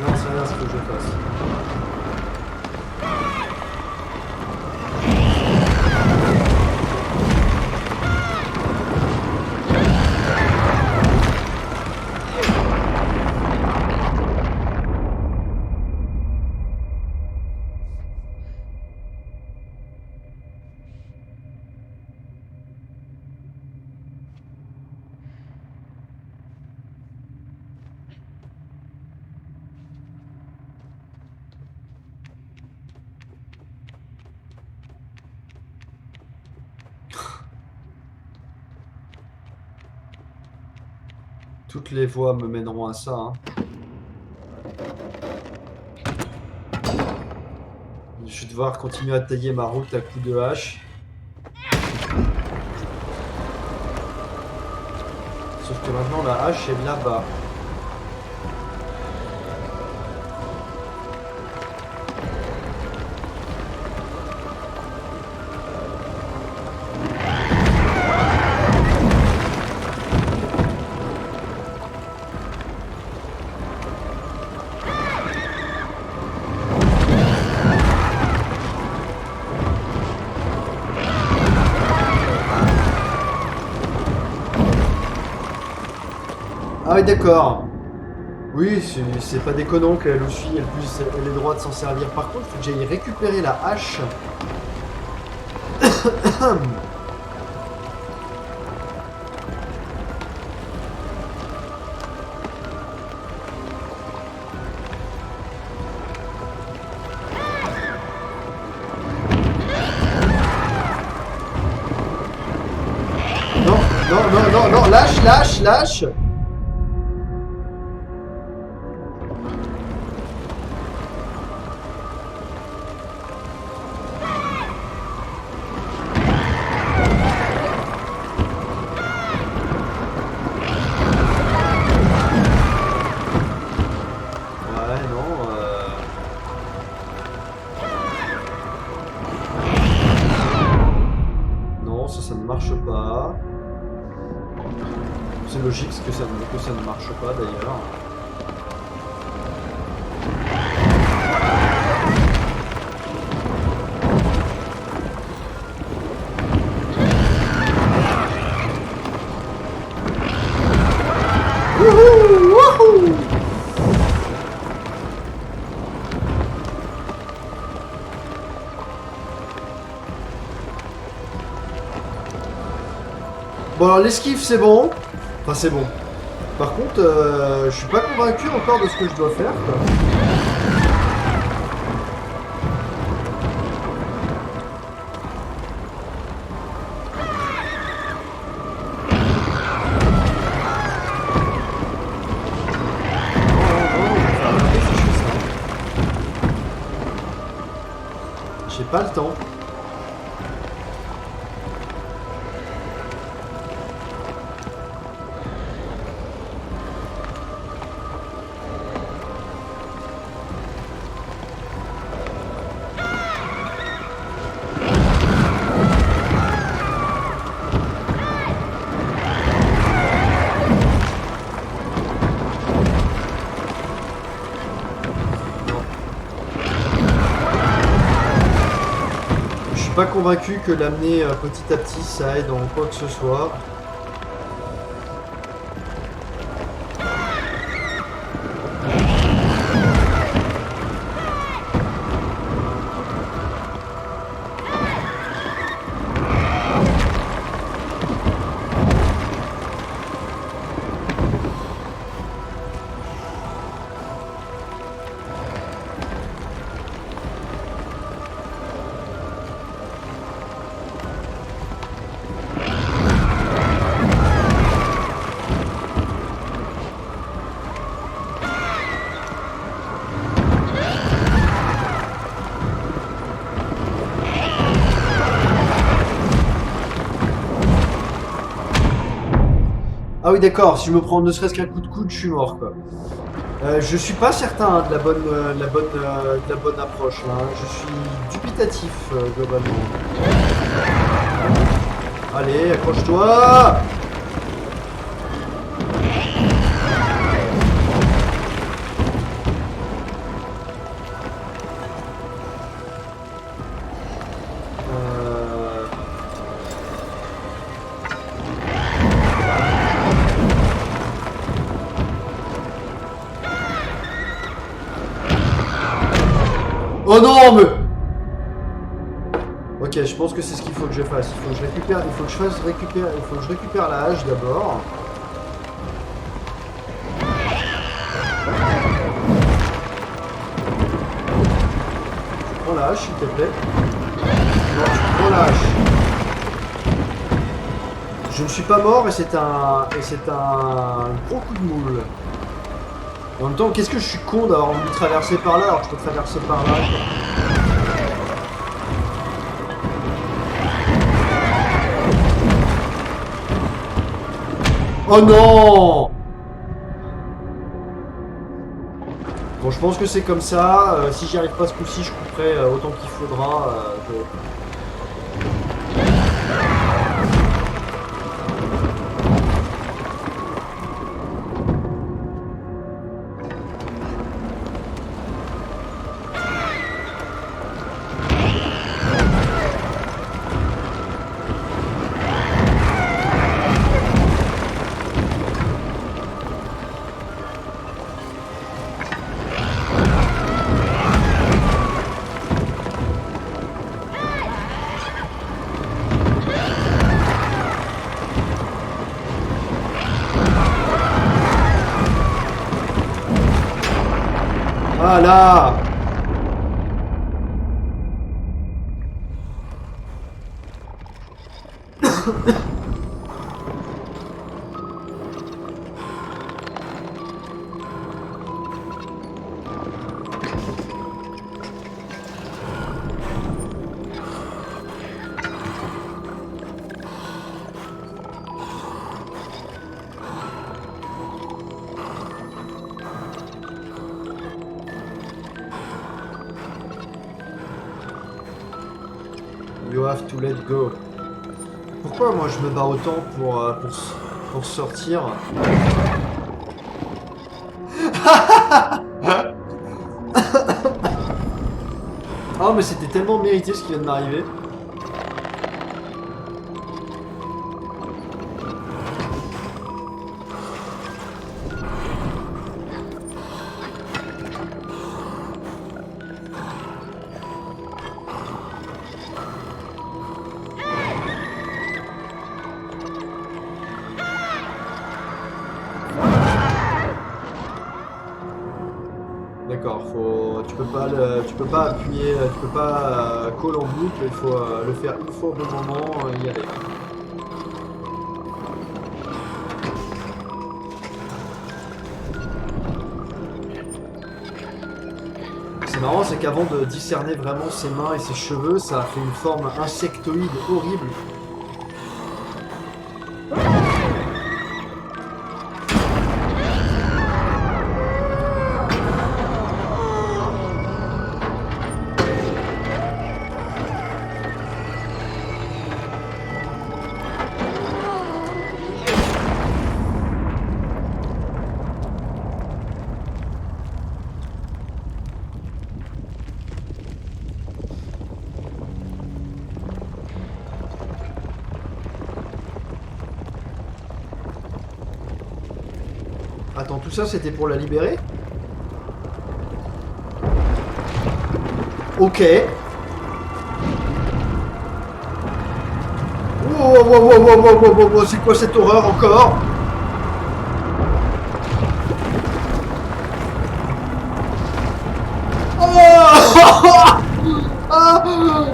Non, c'est rien ce que je fasse. Toutes les voies me mèneront à ça, hein. Je vais devoir continuer à tailler ma route à coups de hache. Sauf que maintenant la hache est là-bas. Ah oui, d'accord. Oui, c'est pas déconnant qu'elle aussi, elle ait le droit de s'en servir. Par contre, il faut que j'aille récupérer la hache. Non, non, non, non, non, lâche, lâche, lâche. Ouais, non. Non, ça ne marche pas. C'est logique que ça ne marche pas d'ailleurs. Wouhou, wouhou. Bon alors l'esquive c'est bon. Enfin c'est bon. Par contre, je suis pas convaincu encore de ce que je dois faire, quoi. J'ai pas le temps. Je suis pas convaincu que l'amener petit à petit ça aide en quoi que ce soit. Ah oui d'accord, si je me prends ne serait-ce qu'un coup de coude, je suis mort quoi. Je suis pas certain de la bonne approche là. Je suis dubitatif globalement. Allez, accroche-toi. Oh non, mais... Ok, je pense que c'est ce qu'il faut que je fasse. Il faut que je récupère, il faut que je récupère la hache d'abord. Tu prends la hache, s'il te plaît. Non, tu prends la hache. Je ne suis pas mort et c'est un gros coup de moule. En même temps, qu'est-ce que je suis con d'avoir envie de traverser par là alors que je peux traverser par là. Oh non! Bon, je pense que c'est comme ça. Si j'y arrive pas ce coup-ci, je couperai autant qu'il faudra. Ah là! You have to let go. Pourquoi moi je me bats autant pour sortir? Oh mais c'était tellement mérité ce qui vient de m'arriver. D'accord, tu peux pas appuyer, tu peux pas call en boucle, il faut le faire une fois au bon moment, y aller. C'est marrant, c'est qu'avant de discerner vraiment ses mains et ses cheveux, ça a fait une forme insectoïde horrible. Attends, tout ça c'était pour la libérer? Ok. Wow, wow, wow, wow, wow, wow, wow, wow, c'est quoi cette horreur encore? Oh ah oh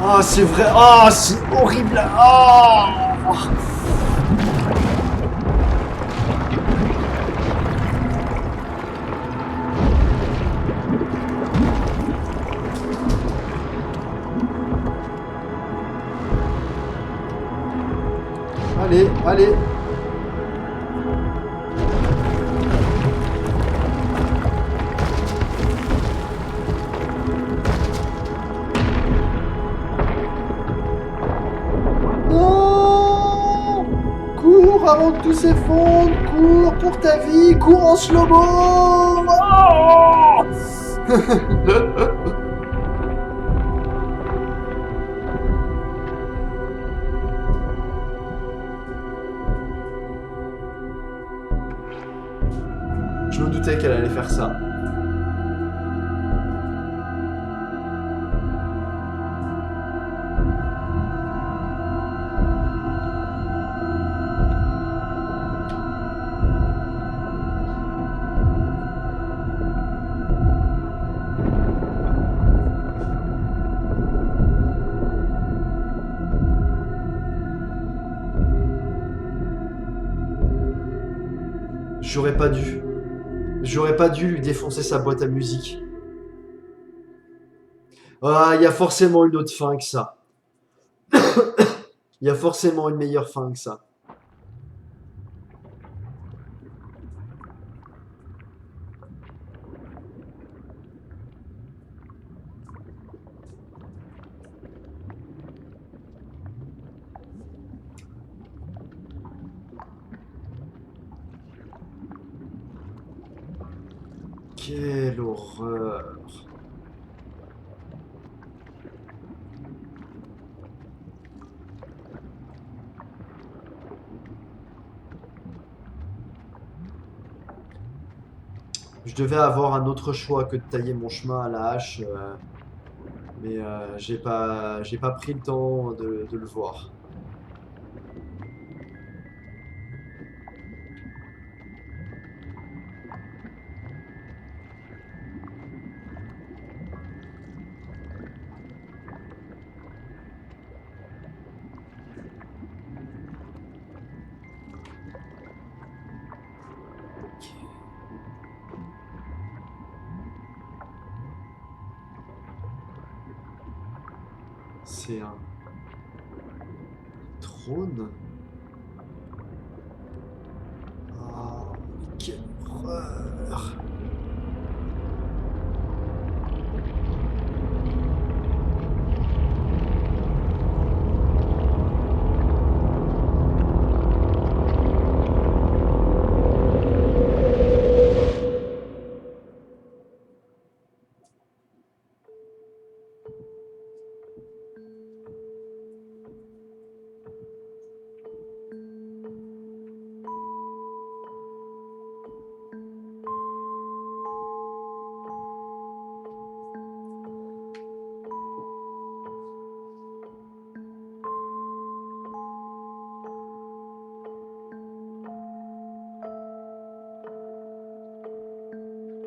ah, c'est vrai. Ah, c'est horrible. Ah allez, allez. Non! Cours avant que tout s'effondre. Cours pour ta vie. Cours en slow-mo. Oh Je me doutais qu'elle allait faire ça. J'aurais pas dû. J'aurais pas dû lui défoncer sa boîte à musique. Ah, il y a forcément une autre fin que ça. Il y a forcément une meilleure fin que ça. Quelle horreur. Je devais avoir un autre choix que de tailler mon chemin à la hache, mais j'ai pas pris le temps de le voir. C'est un trône? Ah, mais quelle horreur!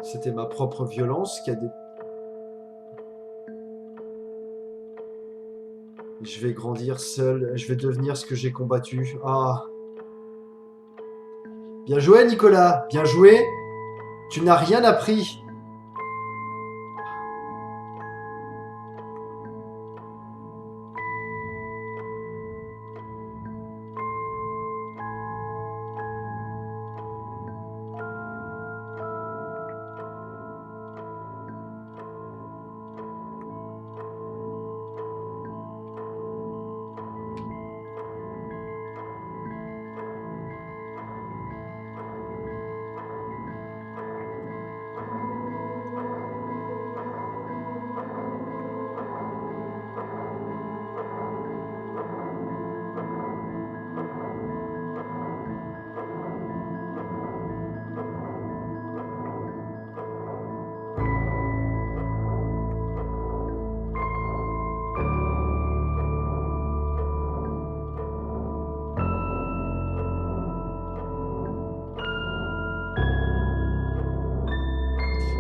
C'était ma propre violence qui a des... Je vais grandir seul, je vais devenir ce que j'ai combattu. Ah, bien joué Nicolas, bien joué. Tu n'as rien appris.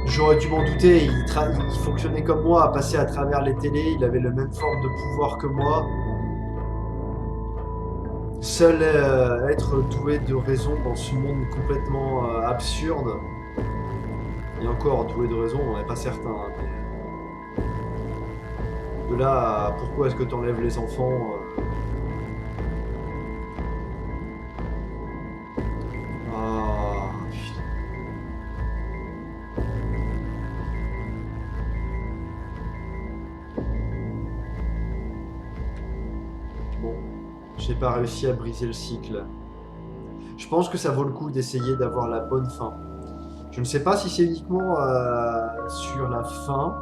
J'aurais dû m'en douter, il fonctionnait comme moi, passer à travers les télés, il avait la même forme de pouvoir que moi. Seul être doué de raison dans ce monde complètement absurde, et encore doué de raison, on n'est pas certain. Hein, mais de là à pourquoi est-ce que tu enlèves les enfants Ah, putain. Bon, j'ai pas réussi à briser le cycle. Je pense que ça vaut le coup d'essayer d'avoir la bonne fin. Je ne sais pas si c'est uniquement sur la fin,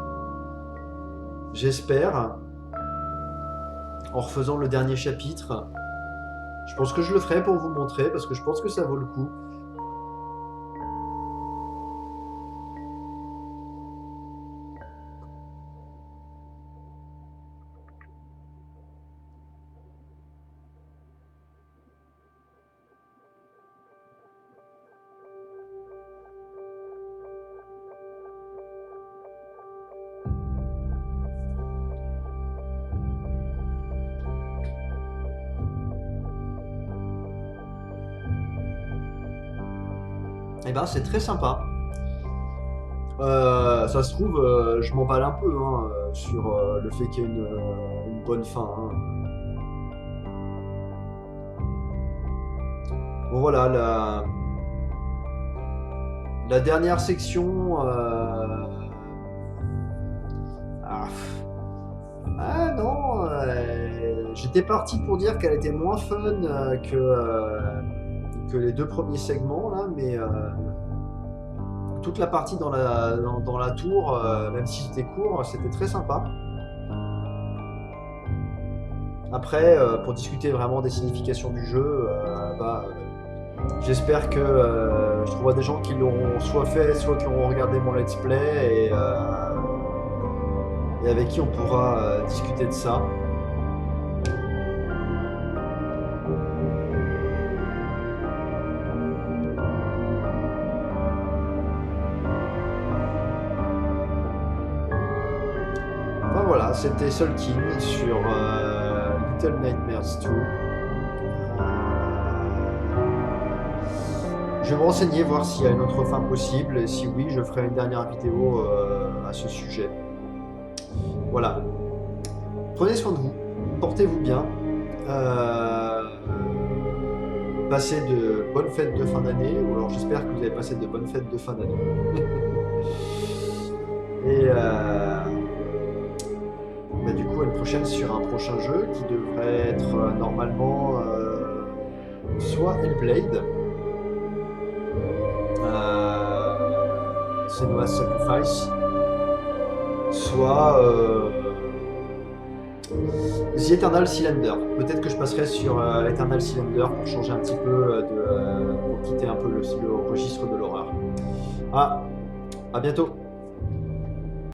j'espère, en refaisant le dernier chapitre. Je pense que je le ferai pour vous montrer, parce que je pense que ça vaut le coup. Eh ben, c'est très sympa. Ça se trouve, je m'emballe un peu hein, sur le fait qu'il y ait une bonne fin. Hein. Bon voilà, la dernière section. Ah, ah non, j'étais parti pour dire qu'elle était moins fun que les deux premiers segments là, mais toute la partie dans la tour, même si c'était court, c'était très sympa. Après, pour discuter vraiment des significations du jeu, bah, J'espère que je trouverai des gens qui l'auront soit fait, soit qui auront regardé mon let's play et avec qui on pourra discuter de ça. Enfin voilà, c'était Soul King sur Little Nightmares 2. Je vais me renseigner, voir s'il y a une autre fin possible, et si oui, je ferai une dernière vidéo à ce sujet. Voilà. Prenez soin de vous, portez-vous bien, passez de bonnes fêtes de fin d'année, ou alors j'espère que vous avez passé de bonnes fêtes de fin d'année. Et bah, du coup, à une prochaine sur un prochain jeu qui devrait être normalement soit Hellblade, Senua's Sacrifice, soit The Eternal Cylinder. Peut-être que je passerai sur Eternal Cylinder pour changer un petit peu pour quitter un peu le registre de l'horreur. Ah, à bientôt.